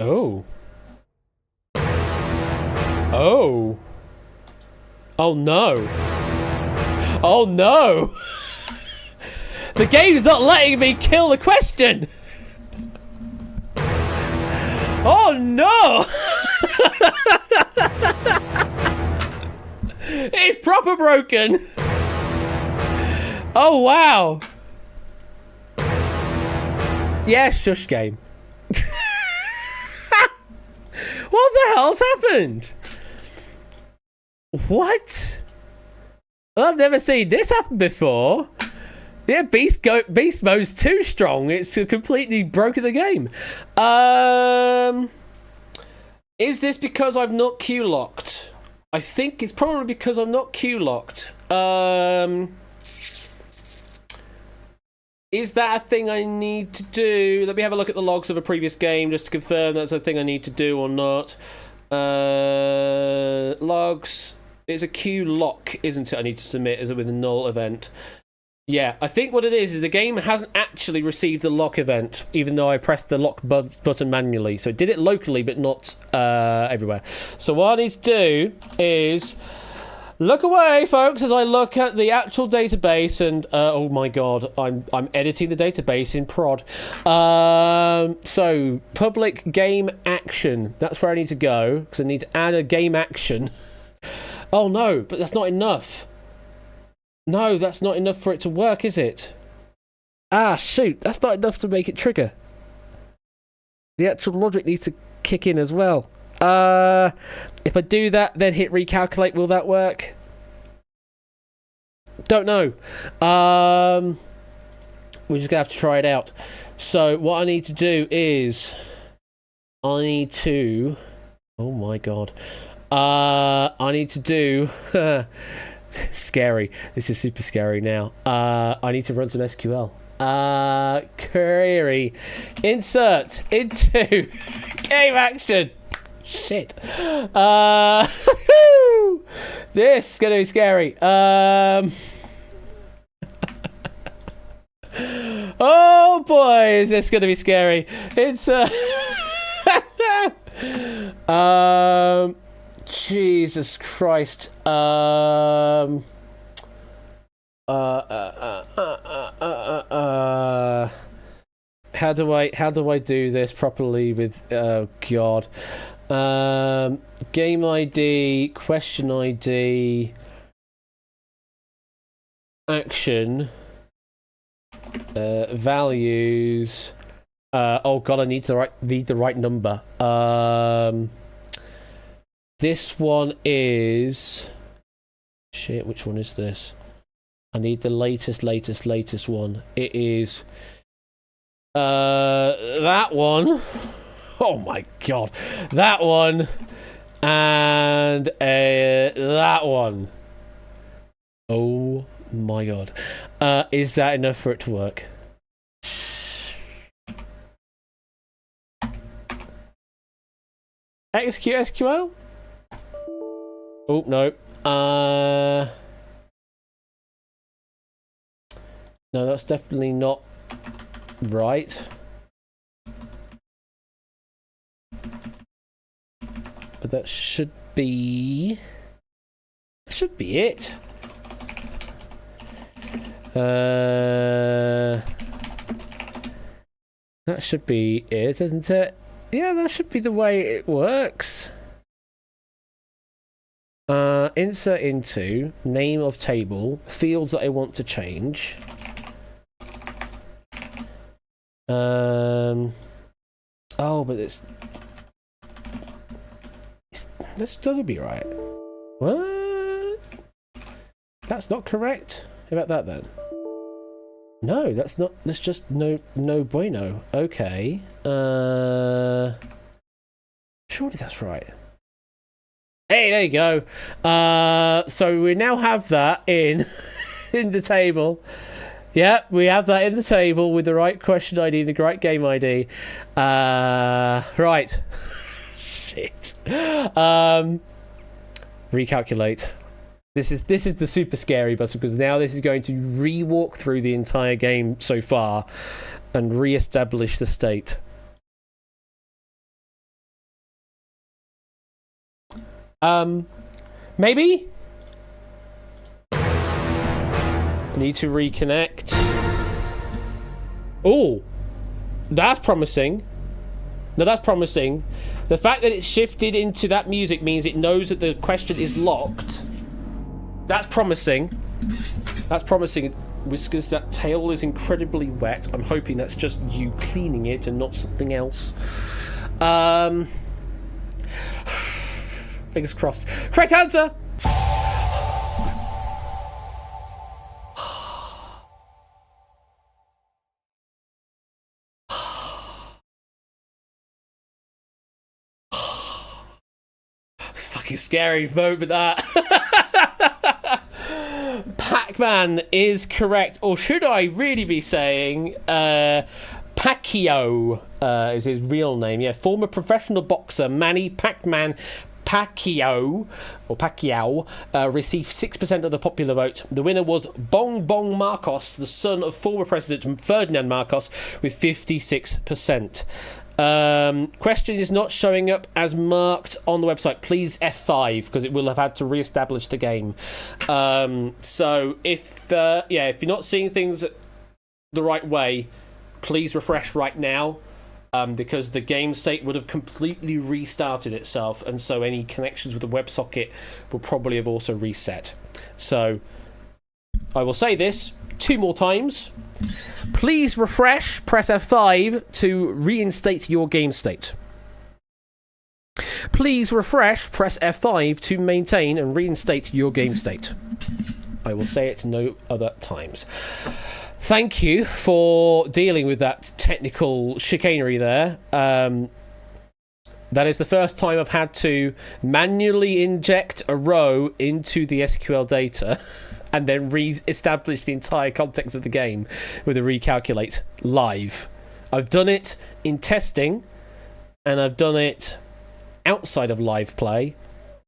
Oh. Oh. Oh no. Oh no! The game's not letting me kill the question! Oh no! It's proper broken! Oh wow! Yeah, shush game. What the hell's happened? What? Well, I've never seen this happen before. Yeah, Beast mode's too strong. It's completely broken the game. Is this because I've not Q-locked? I think it's probably because I'm not Q-locked. Is that a thing I need to do? Let me have a look at the logs of a previous game just to confirm that's a thing I need to do or not. Logs. It's a Q lock, isn't it? I need to submit as with a null event. Yeah, I think what it is the game hasn't actually received the lock event, even though I pressed the lock button manually. So it did it locally, but not everywhere. So what I need to do is look away, folks, as I look at the actual database. And oh my god, I'm editing the database in prod. So public game action. That's where I need to go because I need to add a game action. Oh no, but that's not enough. No, that's not enough for it to work, is it? Ah, shoot, that's not enough to make it trigger. The actual logic needs to kick in as well. If I do that, then hit recalculate, will that work? Don't know. We're just going to have to try it out. So what I need to do is I need to... Oh my god. I need to do... Scary. This is super scary now. I need to run some SQL. Query. Insert into game action. Shit. This is going to be scary. Oh boy, is this going to be scary. It's... Jesus Christ. How do I do this properly with God? Game ID, question ID, action, values. Oh God, I need the right number. This one is... Shit, which one is this? I need the latest one. It is... that one. Oh my god. That one. And that one. Oh my god. Is that enough for it to work? Execute SQL? Oh, no. No, that's definitely not right. But that should be... That should be it. That should be it, isn't it? Yeah, that should be the way it works. Insert into, name of table, fields that I want to change. Oh, but this doesn't be right. What? That's not correct? How about that then? No, that's not. That's just no bueno. Okay. Surely that's right. Hey, there you go. So we now have that in the table. Yep, we have that in the table with the right question ID, the right game ID. Right. Shit. Recalculate. This is the super scary button, because now this is going to re-walk through the entire game so far and re-establish the state. Maybe? I need to reconnect. Oh, that's promising. No, that's promising. The fact that it shifted into that music means it knows that the question is locked. That's promising. That's promising. Whiskers, that tail is incredibly wet. I'm hoping that's just you cleaning it and not something else. Fingers crossed. Correct answer! It's fucking scary moment, that. Pac-Man is correct, or should I really be saying Pacquiao is his real name. Yeah, former professional boxer Manny Pac-Man Pacquiao received 6% of the popular vote. The winner was Bong Bong Marcos, the son of former President Ferdinand Marcos, with 56%. Question is not showing up as marked on the website. Please F5, because it will have had to re-establish the game. So if you're not seeing things the right way, please refresh right now, because the game state would have completely restarted itself, and so any connections with the WebSocket will probably have also reset. So I will say this 2 more times. Please refresh, press F5 to reinstate your game state. Please refresh, press F5 to maintain and reinstate your game state. I will say it no other times. Thank you for dealing with that technical chicanery there. That is the first time I've had to manually inject a row into the SQL data and then re-establish the entire context of the game with a recalculate live. I've done it in testing, and I've done it outside of live play,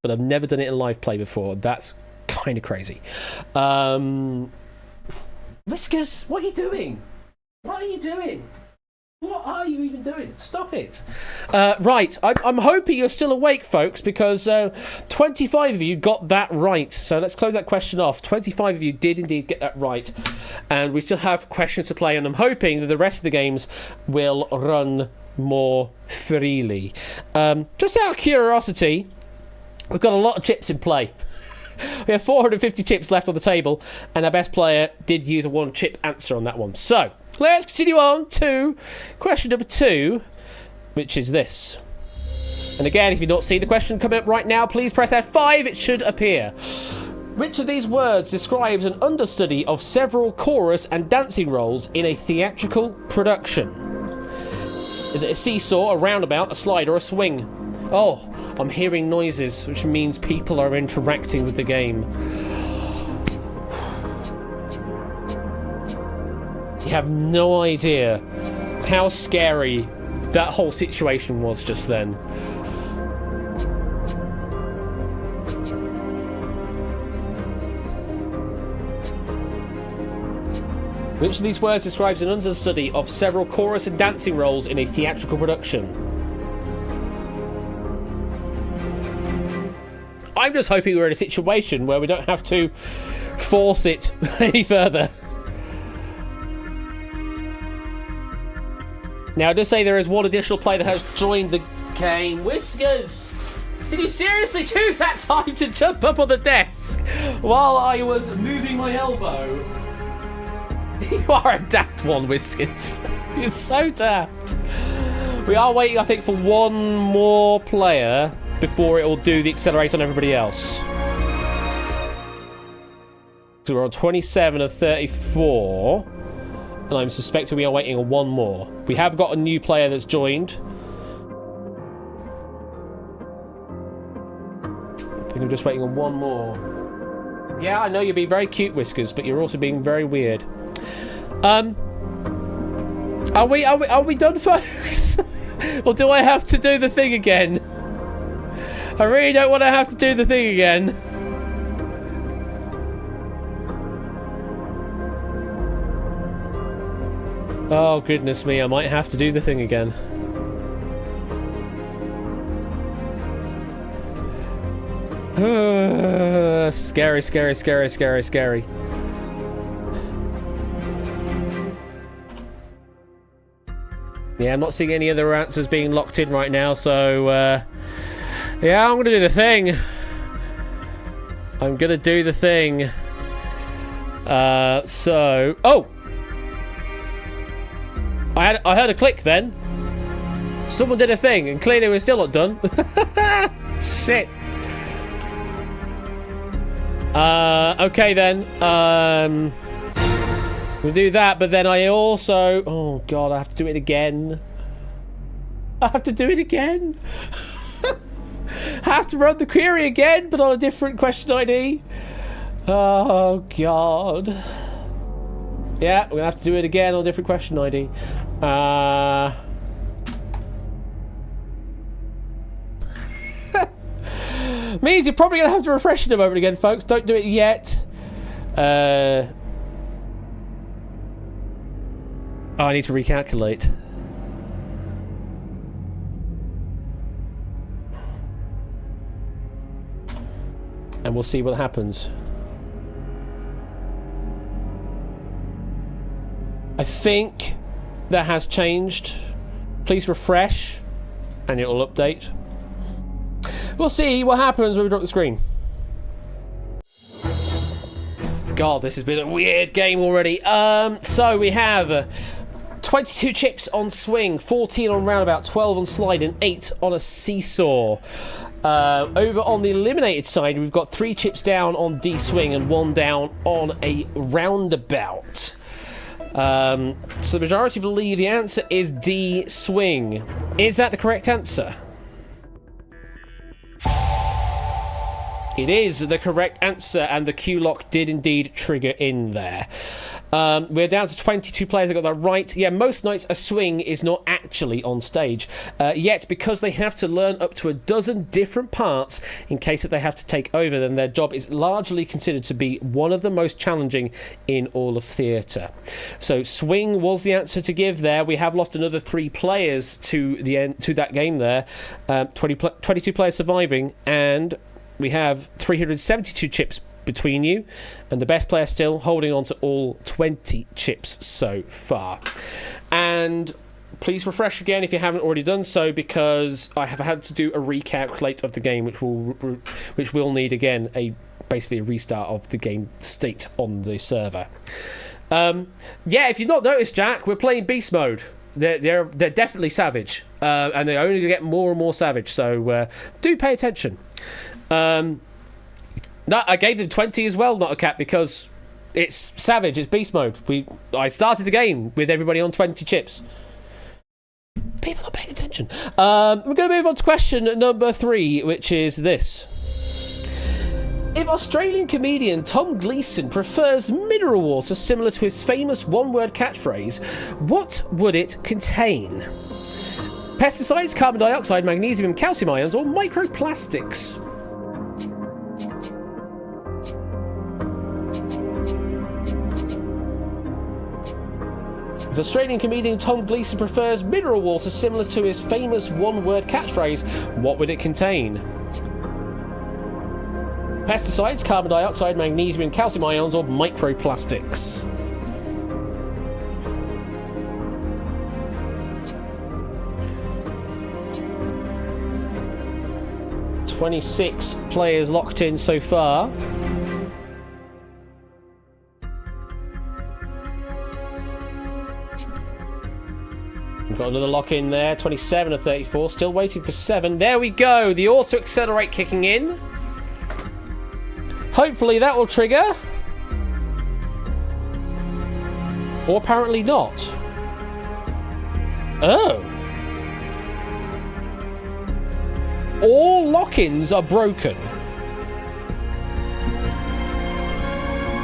but I've never done it in live play before. That's kind of crazy. Whiskers, what are you doing? What are you doing? What are you even doing? Stop it. Right, I'm hoping you're still awake, folks, because 25 of you got that right. So let's close that question off. 25 of you did indeed get that right. And we still have questions to play, and I'm hoping that the rest of the games will run more freely. Just out of curiosity, we've got a lot of chips in play. We have 450 chips left on the table, and our best player did use a 1-chip answer on that one. So let's continue on to question number 2, which is this. And again, if you don't see the question coming up right now, please press F5. It should appear. Which of these words describes an understudy of several chorus and dancing roles in a theatrical production? Is it a seesaw, a roundabout, a slide, or a swing? Oh, I'm hearing noises, which means people are interacting with the game. You have no idea how scary that whole situation was just then. Which of these words describes an understudy of several chorus and dancing roles in a theatrical production? I'm just hoping we're in a situation where we don't have to force it any further. Now, I just say there is one additional player that has joined the game. Whiskers! Did you seriously choose that time to jump up on the desk while I was moving my elbow? You are a daft one, Whiskers. You're so daft. We are waiting, I think, for one more player before it will do the accelerate on everybody else. So we're on 27 of 34. And I'm suspecting we are waiting on one more. We have got a new player that's joined. I think I'm just waiting on one more. Yeah, I know you're being very cute, Whiskers, but you're also being very weird. Are we done, folks? Or do I have to do the thing again? I really don't want to have to do the thing again. Oh, goodness me, I might have to do the thing again. Scary, scary, scary, scary, scary. Yeah, I'm not seeing any other answers being locked in right now, so, yeah, I'm gonna do the thing. I'm gonna do the thing. Oh! I heard a click then. Someone did a thing, and clearly we're still not done. Shit. Okay then. We'll do that, but then I also... Oh, God, I have to do it again. I have to do it again. I have to run the query again, but on a different question ID. Oh, God. Yeah, we're going to have to do it again on a different question ID. Means you're probably going to have to refresh it a moment again, folks. Don't do it yet. Oh, I need to recalculate. And we'll see what happens. I think that has changed. Please refresh and it will update. We'll see what happens when we drop the screen. God, this has been a weird game already. So we have 22 chips on swing, 14 on roundabout, 12 on slide, and 8 on a seesaw. Over on the eliminated side, we've got 3 chips down on D swing and 1 down on a roundabout. So the majority believe the answer is D swing. Is that the correct answer? It is the correct answer, and the Q lock did indeed trigger in there. We're down to 22 players that got that right. Yeah, most nights a swing is not actually on stage. Yet, because they have to learn up to a dozen different parts in case that they have to take over, then their job is largely considered to be one of the most challenging in all of theatre. So swing was the answer to give there. We have lost another 3 players to the end to that game there. 22 players surviving, and we have 372 chips between you, and the best player still holding on to all 20 chips so far. And please refresh again if you haven't already done so, because I have had to do a recalculate of the game, which will need again basically a restart of the game state on the server. Yeah, if you've not noticed, Jack, we're playing beast mode. they're definitely savage, and they're only going to get more and more savage. So do pay attention. No, I gave them 20 as well, not a cap, because it's savage. It's beast mode. I started the game with everybody on 20 chips. People are paying attention. We're going to move on to question number 3, which is this. If Australian comedian Tom Gleeson prefers mineral water similar to his famous one-word catchphrase, what would it contain? Pesticides, carbon dioxide, magnesium and calcium ions, or microplastics? If Australian comedian Tom Gleeson prefers mineral water similar to his famous one-word catchphrase, what would it contain? Pesticides, carbon dioxide, magnesium and calcium ions, or microplastics? "26 players locked in so far. We've got another lock in there. 27 of 34. Still waiting for 7. There we go. The auto accelerate kicking in. Hopefully that will trigger. Or apparently not. Oh. All lock-ins are broken.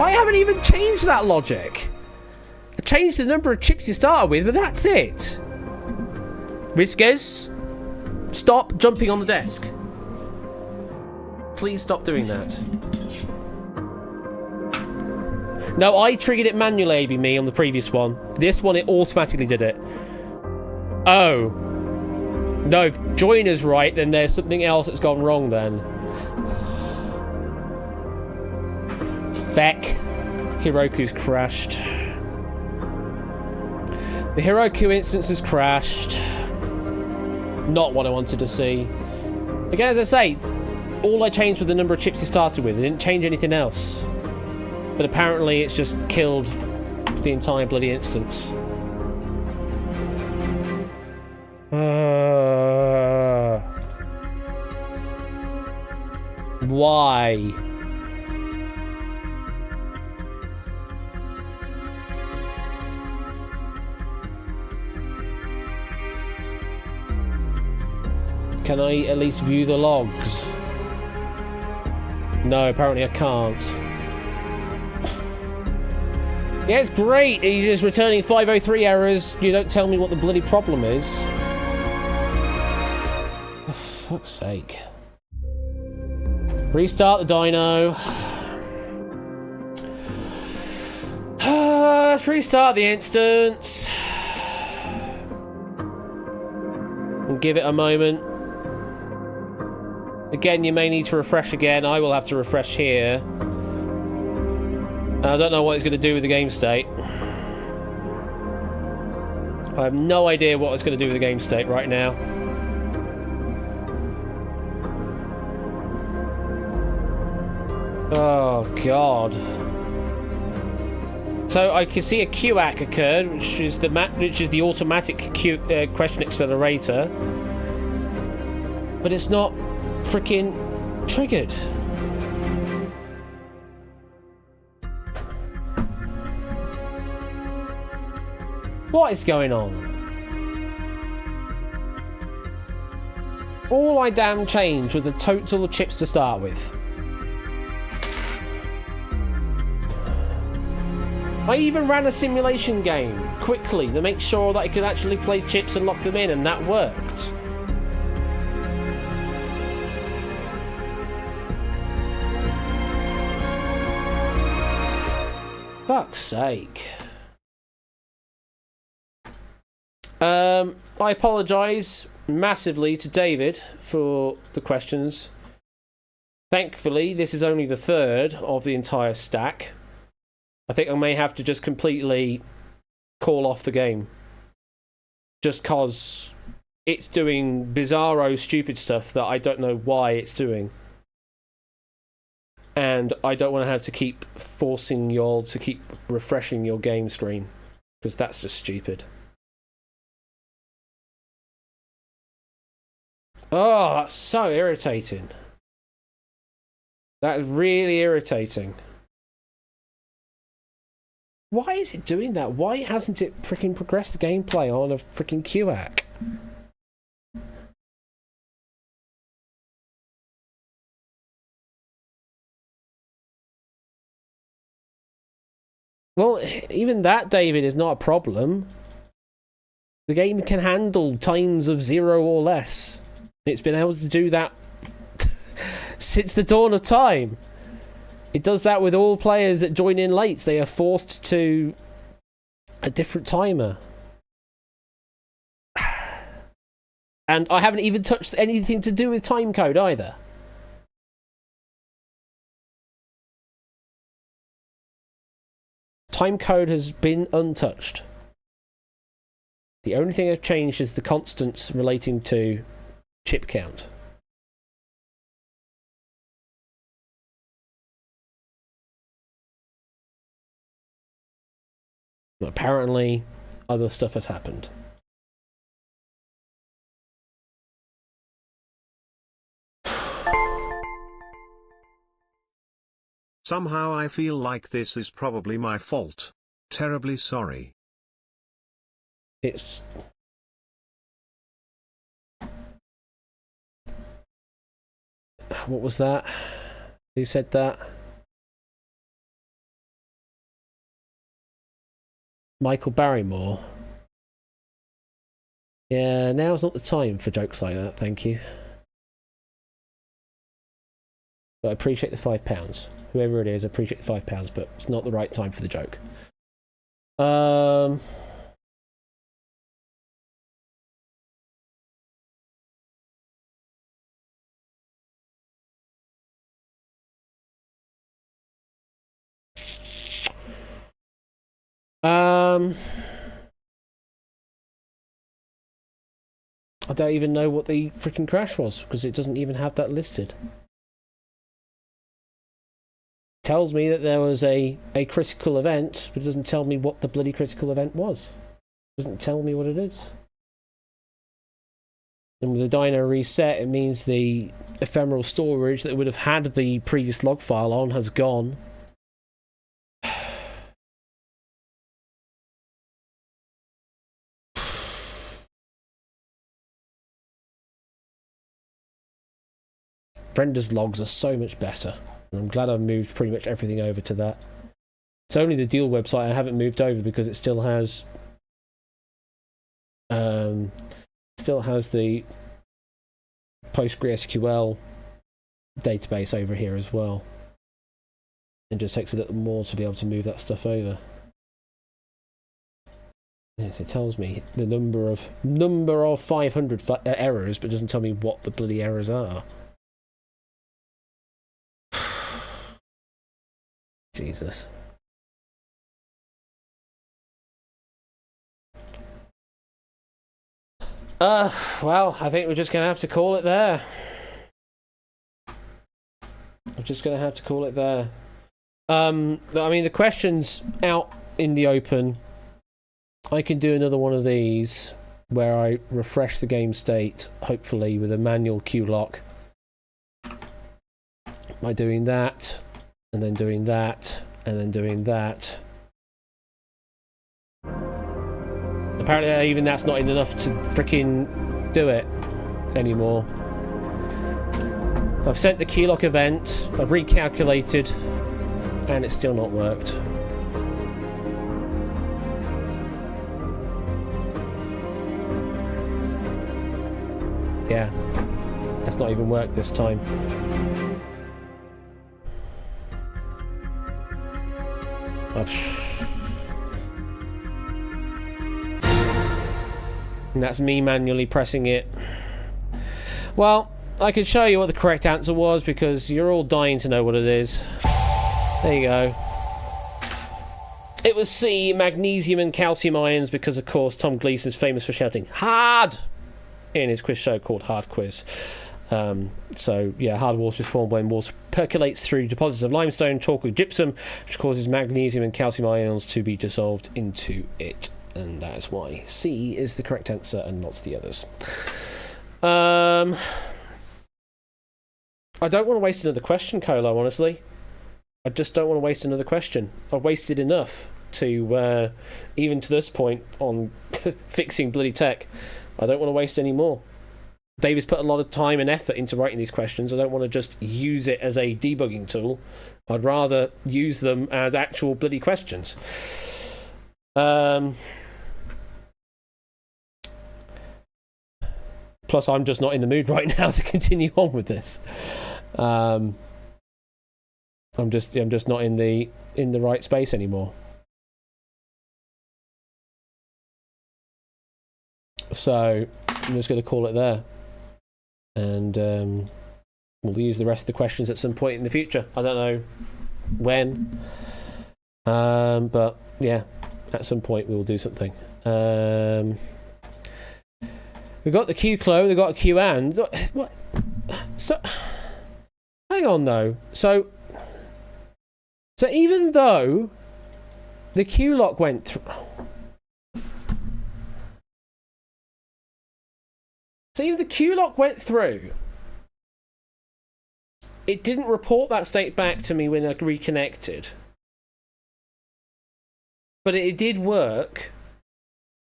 I haven't even changed that logic. I changed the number of chips you started with, but that's it. Whiskers, stop jumping on the desk. Please stop doing that. No, I triggered it manually, me, on the previous one. This one, it automatically did it. Oh. No, if Joiner's right, then there's something else that's gone wrong then. Feck. Hiroku's crashed. The Hiroku instance has crashed. Not what I wanted to see. Again, as I say, all I changed was the number of chips he started with. I didn't change anything else. But apparently it's just killed the entire bloody instance. Why? Can I at least view the logs? No, apparently I can't. Yeah, it's great. You're just returning 503 errors. You don't tell me what the bloody problem is. For fuck's sake. Restart the dyno. Let's restart the instance. And give it a moment. Again, you may need to refresh again. I will have to refresh here. And I don't know what it's going to do with the game state. I have no idea what it's going to do with the game state right now. Oh, God. So I can see a QAC occurred, which is the automatic question accelerator. But it's not freaking triggered. What is going on? All I damn changed was the total of chips to start with. I even ran a simulation game quickly to make sure that I could actually play chips and lock them in, and that worked. Fuck's sake. I apologise massively to David for the questions. Thankfully, this is only the third of the entire stack. I think I may have to just completely call off the game. Just cause it's doing bizarro, stupid stuff that I don't know why it's doing. And I don't want to have to keep forcing y'all to keep refreshing your game screen. Because that's just stupid. Oh, that's so irritating. That is really irritating. Why is it doing that? Why hasn't it freaking progressed the gameplay on a freaking QAC? Well, even that, David, is not a problem. The game can handle times of 0 or less. It's been able to do that since the dawn of time. It does that with all players that join in late. They are forced to a different timer. And I haven't even touched anything to do with timecode either. Timecode has been untouched. The only thing I've changed is the constants relating to chip count. Apparently, other stuff has happened. Somehow I feel like this is probably my fault. Terribly sorry. It's... What was that? Who said that? Michael Barrymore. Yeah, now's not the time for jokes like that, thank you. But I appreciate the £5. Whoever it is, I appreciate the £5, but it's not the right time for the joke. I don't even know what the freaking crash was, because it doesn't even have that listed. It tells me that there was a critical event, but it doesn't tell me what the bloody critical event was. It doesn't tell me what it is. And with the dyno reset, it means the ephemeral storage that would have had the previous log file on has gone. Brenda's logs are so much better. And I'm glad I've moved pretty much everything over to that. It's only the Deal website I haven't moved over because it still has the PostgreSQL database over here as well. It just takes a little more to be able to move that stuff over. Yes, it tells me the number of 500 errors, but doesn't tell me what the bloody errors are. Jesus. Well, I think we're just going to have to call it there. I'm just going to have to call it there. I mean, the question's out in the open. I can do another one of these where I refresh the game state, hopefully with a manual Q lock. By doing that, and then doing that, and then doing that. Apparently even that's not enough to freaking do it anymore. I've sent the keylock event, I've recalculated, and it's still not worked. Yeah, that's not even worked this time. And that's me manually pressing it. Well, I can show you what the correct answer was because you're all dying to know what it is. There you go. It was C, magnesium and calcium ions, because of course Tom Gleeson's famous for shouting "hard" in his quiz show called Hard Quiz. So yeah, hard water is formed when water percolates through deposits of limestone, chalk or gypsum, which causes magnesium and calcium ions to be dissolved into it. And that is why C is the correct answer and not the others. I don't want to waste another question, Colo, honestly. I just don't want to waste another question. I've wasted enough to, even to this point, on fixing bloody tech. I don't want to waste any more. David's put a lot of time and effort into writing these questions. I don't want to just use it as a debugging tool. I'd rather use them as actual bloody questions. Plus, I'm just not in the mood right now to continue on with this. I'm just not in the right space anymore. So I'm just going to call it there, and we'll use the rest of the questions at some point in the future. I don't know when, but yeah, at some point we will do something. We've got the Q Clo, we've got a Q and what? So hang on though. So even though the Q lock went through. So even the Q lock went through, it didn't report that state back to me when I reconnected. But it did work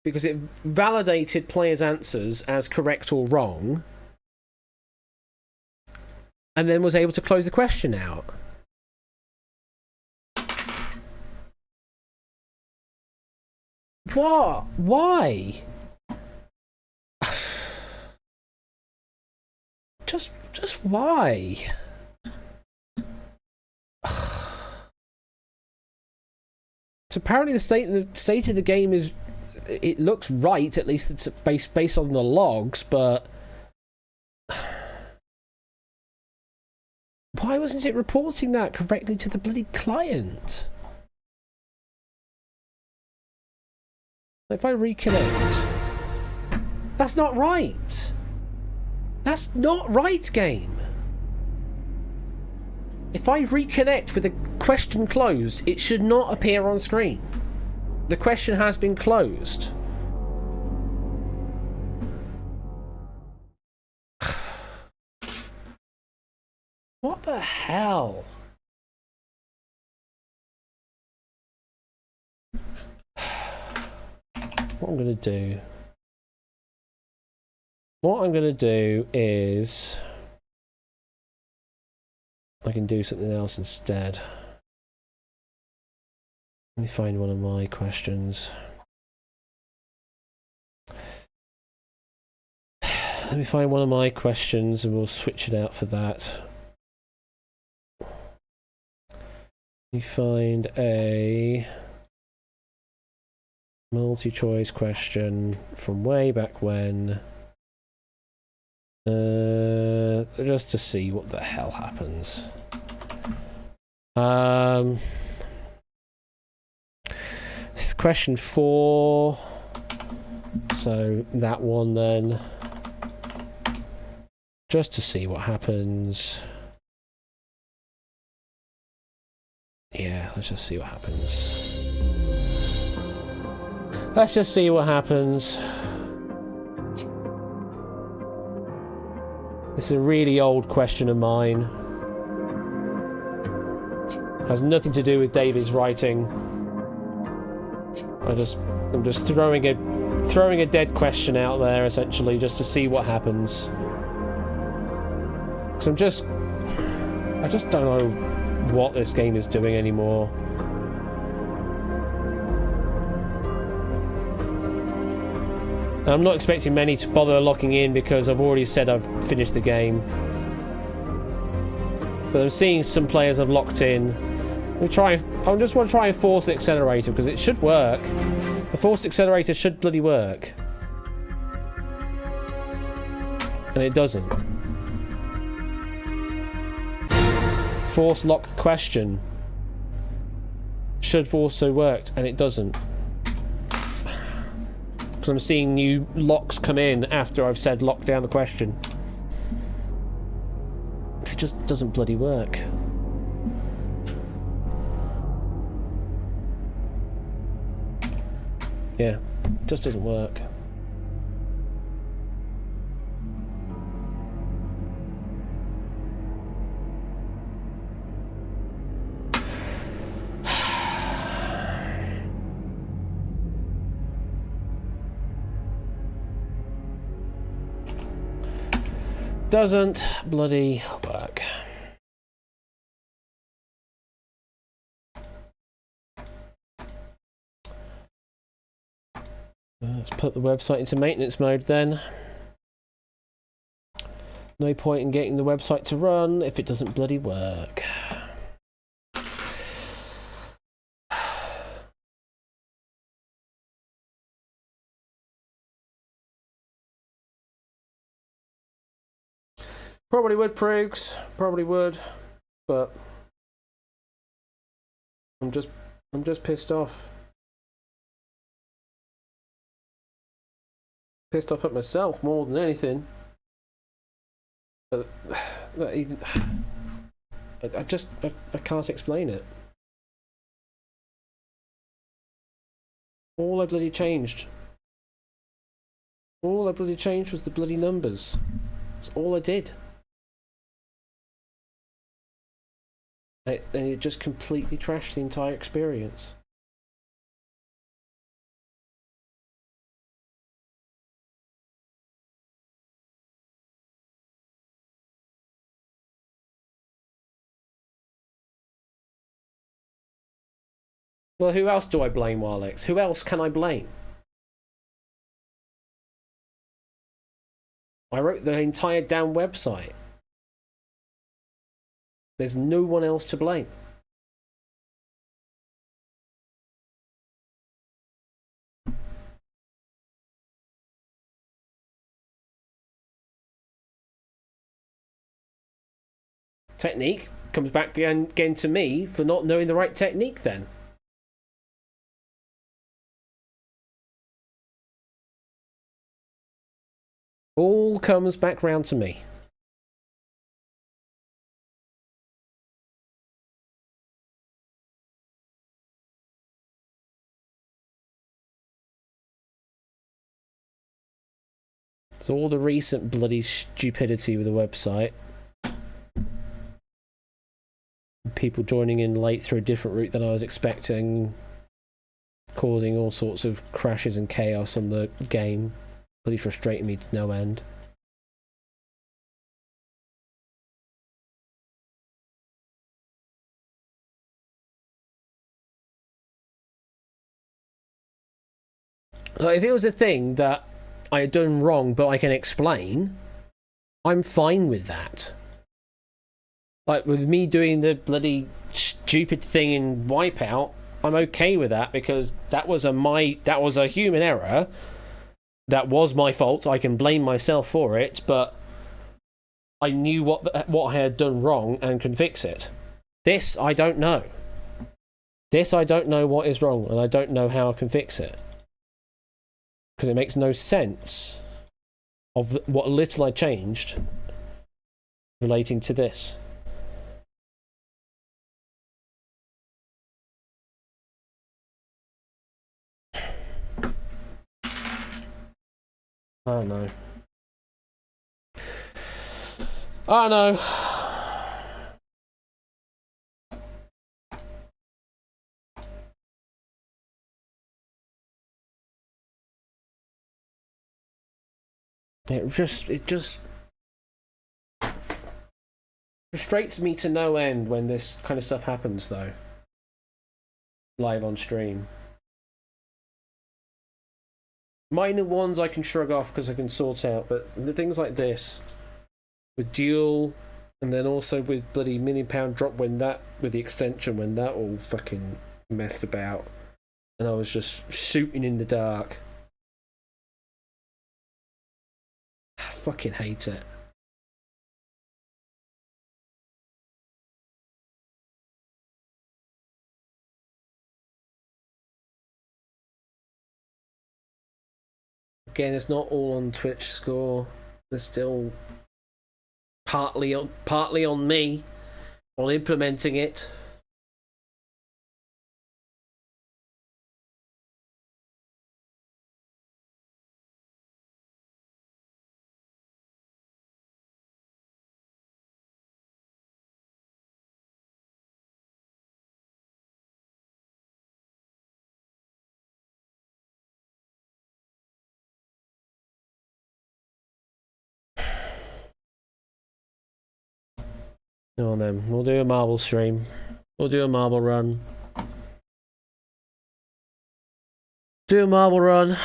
because it validated players' answers as correct or wrong, and then was able to close the question out. What? Why? Just why? So apparently the state of the game is, it looks right, at least it's based on the logs, but why wasn't it reporting that correctly to the bloody client? If I reconnect, that's not right. That's not right, game. If I reconnect with the question closed, it should not appear on screen. The question has been closed. What the hell? What I'm going to do is I can do something else instead. Let me find one of my questions. Let me find one of my questions and we'll switch it out for that. Let me find a multi-choice question from way back when. Just to see what the hell happens. Question 4. So that one then. Just to see what happens. Yeah, let's just see what happens. Let's just see what happens. This is a really old question of mine. Has nothing to do with David's writing. I'm just throwing a dead question out there essentially just to see what happens. So I just don't know what this game is doing anymore. I'm not expecting many to bother locking in because I've already said I've finished the game. But I'm seeing some players have locked in. I just want to try and force the accelerator because it should work. The force accelerator should bloody work. And it doesn't. Force lock the question should have also worked, and it doesn't. Because I'm seeing new locks come in after I've said lock down the question. It just doesn't bloody work. Yeah, it just doesn't work. doesn't bloody work. Let's put the website into maintenance mode then. No point in getting the website to run if it doesn't bloody work. Probably would, Proogs. Probably would, but I'm just pissed off. Pissed off at myself more than anything. Even I can't explain it. All I bloody changed was the bloody numbers. That's all I did. And it just completely trashed the entire experience. Well, who else do I blame, Warlex? Who else can I blame? I wrote the entire damn website. There's no one else to blame. Technique comes back again to me for not knowing the right technique then. All comes back round to me. So all the recent bloody stupidity with the website. People joining in late through a different route than I was expecting. Causing all sorts of crashes and chaos on the game. Bloody frustrating me to no end. Like, if it was a thing that I had done wrong but I can explain, I'm fine with that. Like, with me doing the bloody stupid thing in Wipeout, I'm okay with that because that was a human error. That was my fault. I can blame myself for it, but I knew what I had done wrong and can fix it. This, I don't know. This, I don't know what is wrong, and I don't know how I can fix it. Because it makes no sense of what little I changed relating to this. Oh no. Oh no. It just frustrates me to no end when this kind of stuff happens, though. Live on stream. Minor ones I can shrug off because I can sort out, but the things like this, with Duel, and then also with bloody £1,000,000 drop when that, with the extension, when that all fucking messed about, and I was just shooting in the dark. I fucking hate it. Again, it's not all on Twitch score. There's still partly on me on implementing it. Go on then, we'll do a marble stream. We'll do a marble run. Do a marble run.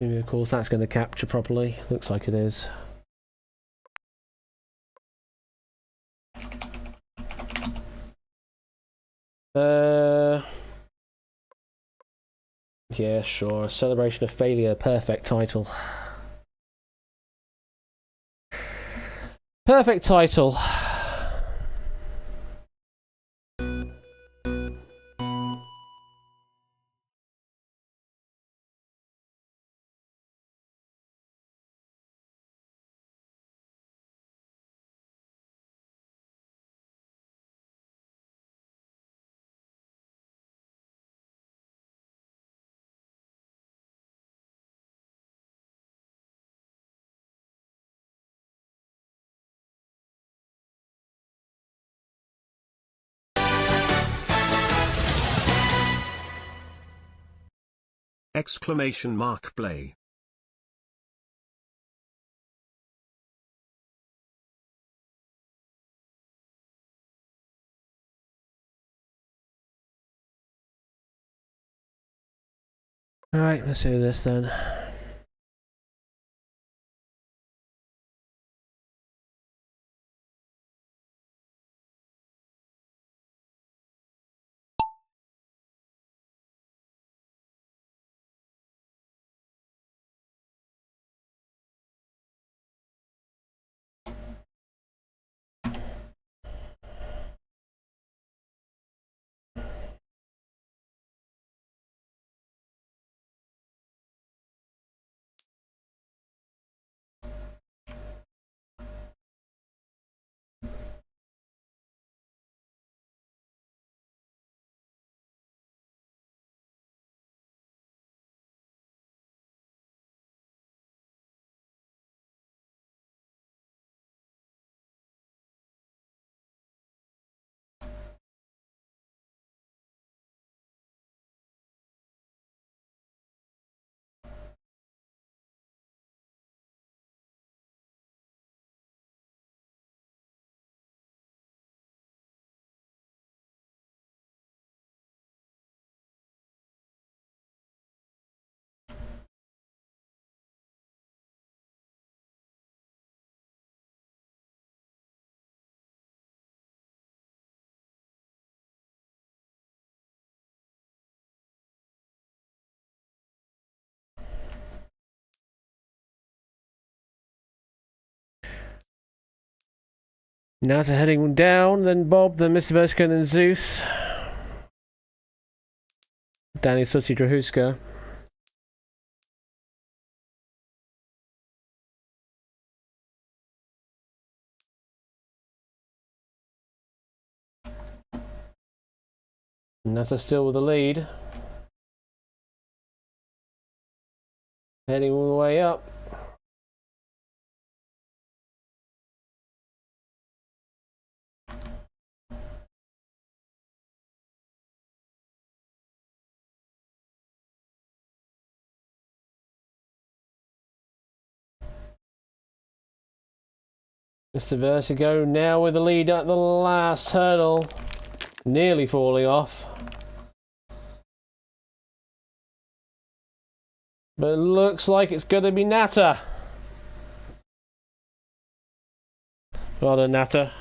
Maybe, of course, that's going to capture properly. Looks like it is. Yeah, sure. Celebration of Failure. Perfect title. Perfect title. Exclamation mark play. Alright, let's do this then. Nata heading down, then Bob, then Mr. Vertigo, then Zeus. Danny Sutti Drahuska. Nata still with the lead. Heading all the way up. Mr. Vertigo now with the lead at the last hurdle. Nearly falling off. But it looks like it's going to be Nata. Well done, Nata.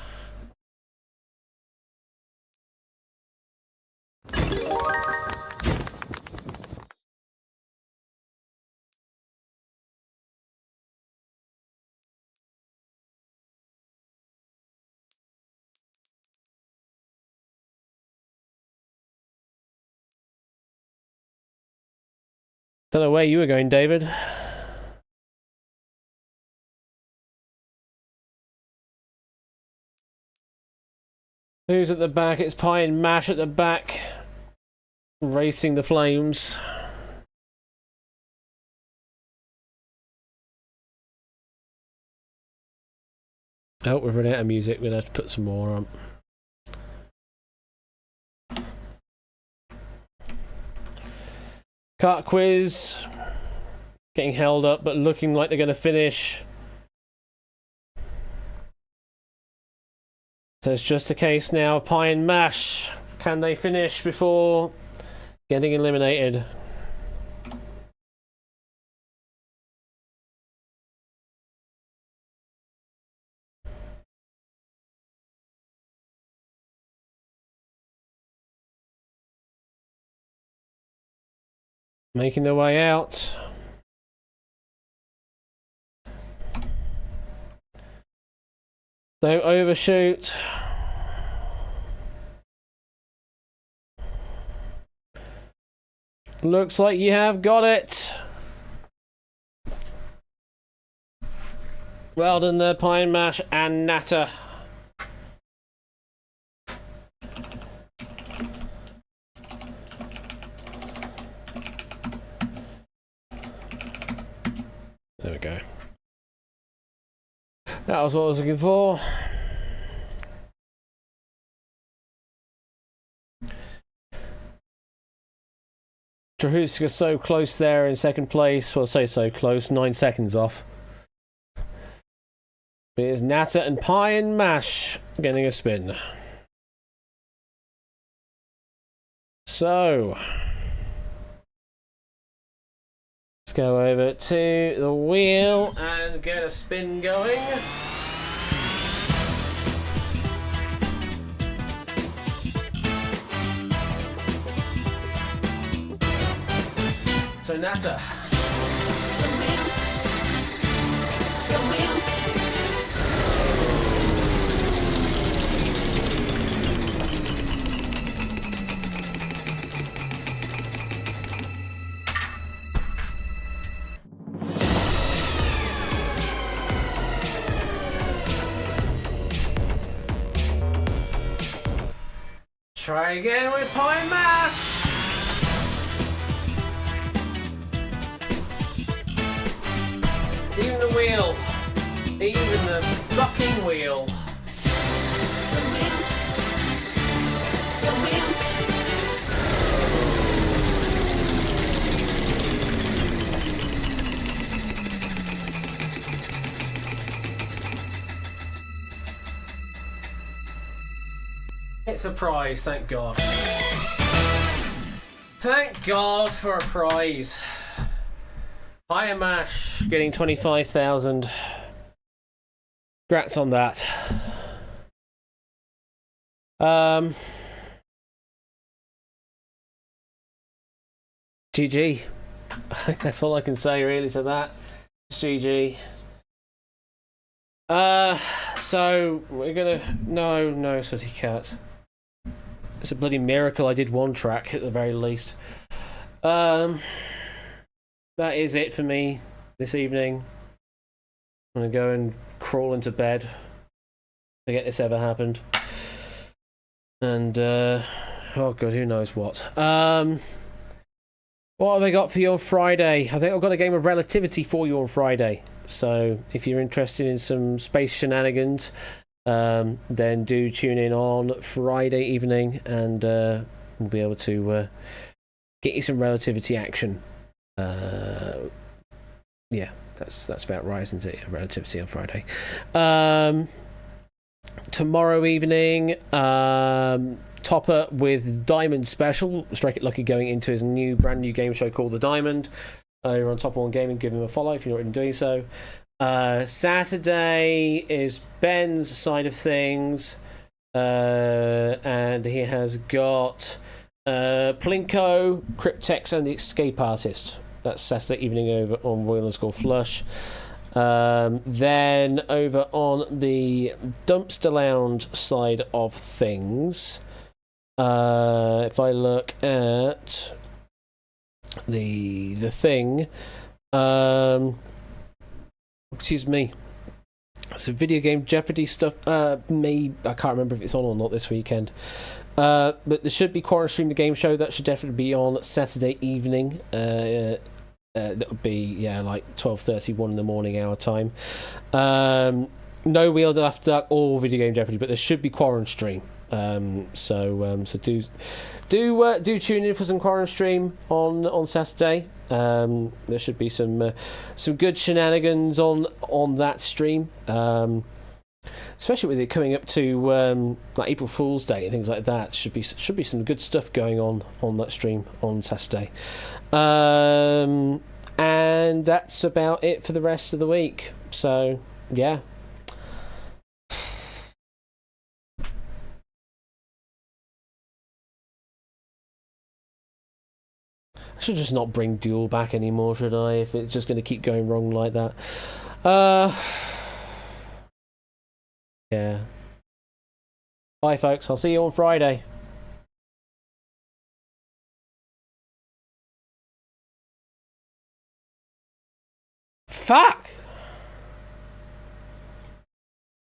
Don't know where you were going, David. Who's at the back? It's Pie and Mash at the back. Racing the flames. Oh, we've run out of music. We'll have to put some more on. Kart quiz getting held up, but looking like they're going to finish. So it's just a case now of Pie and Mash. Can they finish before getting eliminated? Making their way out. Don't overshoot. Looks like you have got it. Well done there, Pine Mash and Natter. There we go. That was what I was looking for. Trahuska so close there in second place. Well, say so close, 9 seconds off. Here's Natter and Pie and Mash getting a spin. So let's go over to the wheel and get a spin going. So Natter. Try again with Pie and Mash. Even the wheel. Even the fucking wheel. It's a prize, thank God. Thank God for a prize. Pie and Mash getting 25,000. Congrats on that. GG. That's all I can say really to that. It's GG. So we're gonna no Sooty Cat. It's a bloody miracle I did one track at the very least. That is it for me this evening. I'm gonna go and crawl into bed to get this ever happened. And oh god, who knows what. What have I got for you on Friday? I think I've got a game of Relativity for you on Friday. So if you're interested in some space shenanigans, then do tune in on Friday evening, and we'll be able to get you some Relativity action. Yeah, that's about right, isn't it? Relativity on Friday. Tomorrow evening, Topper with Diamond Special. Strike It Lucky going into his brand new game show called The Diamond. You're on Top One Gaming. Give him a follow if you're not already doing so. Saturday is Ben's side of things, and he has got Plinko, Cryptex, and the Escape Artist. That's Saturday evening over on Royal & School Flush. Then over on the Dumpster Lounge side of things, if I look at the thing, excuse me, so video game Jeopardy stuff, I can't remember if it's on or not this weekend, but there should be Quarantine Stream the Game Show. That should definitely be on Saturday evening. That would be like 12:31 in the morning our time. No Wheel After Dark or Video Game Jeopardy, but there should be Quarantine Stream. So do tune in for some Quarren stream on Saturday. There should be some good shenanigans on that stream. Especially with it coming up to like April Fool's Day and things like that, should be some good stuff going on that stream on Saturday. And that's about it for the rest of the week. So yeah. I should just not bring Duel back anymore, should I? If it's just going to keep going wrong like that. Yeah. Bye, folks. I'll see you on Friday. Fuck!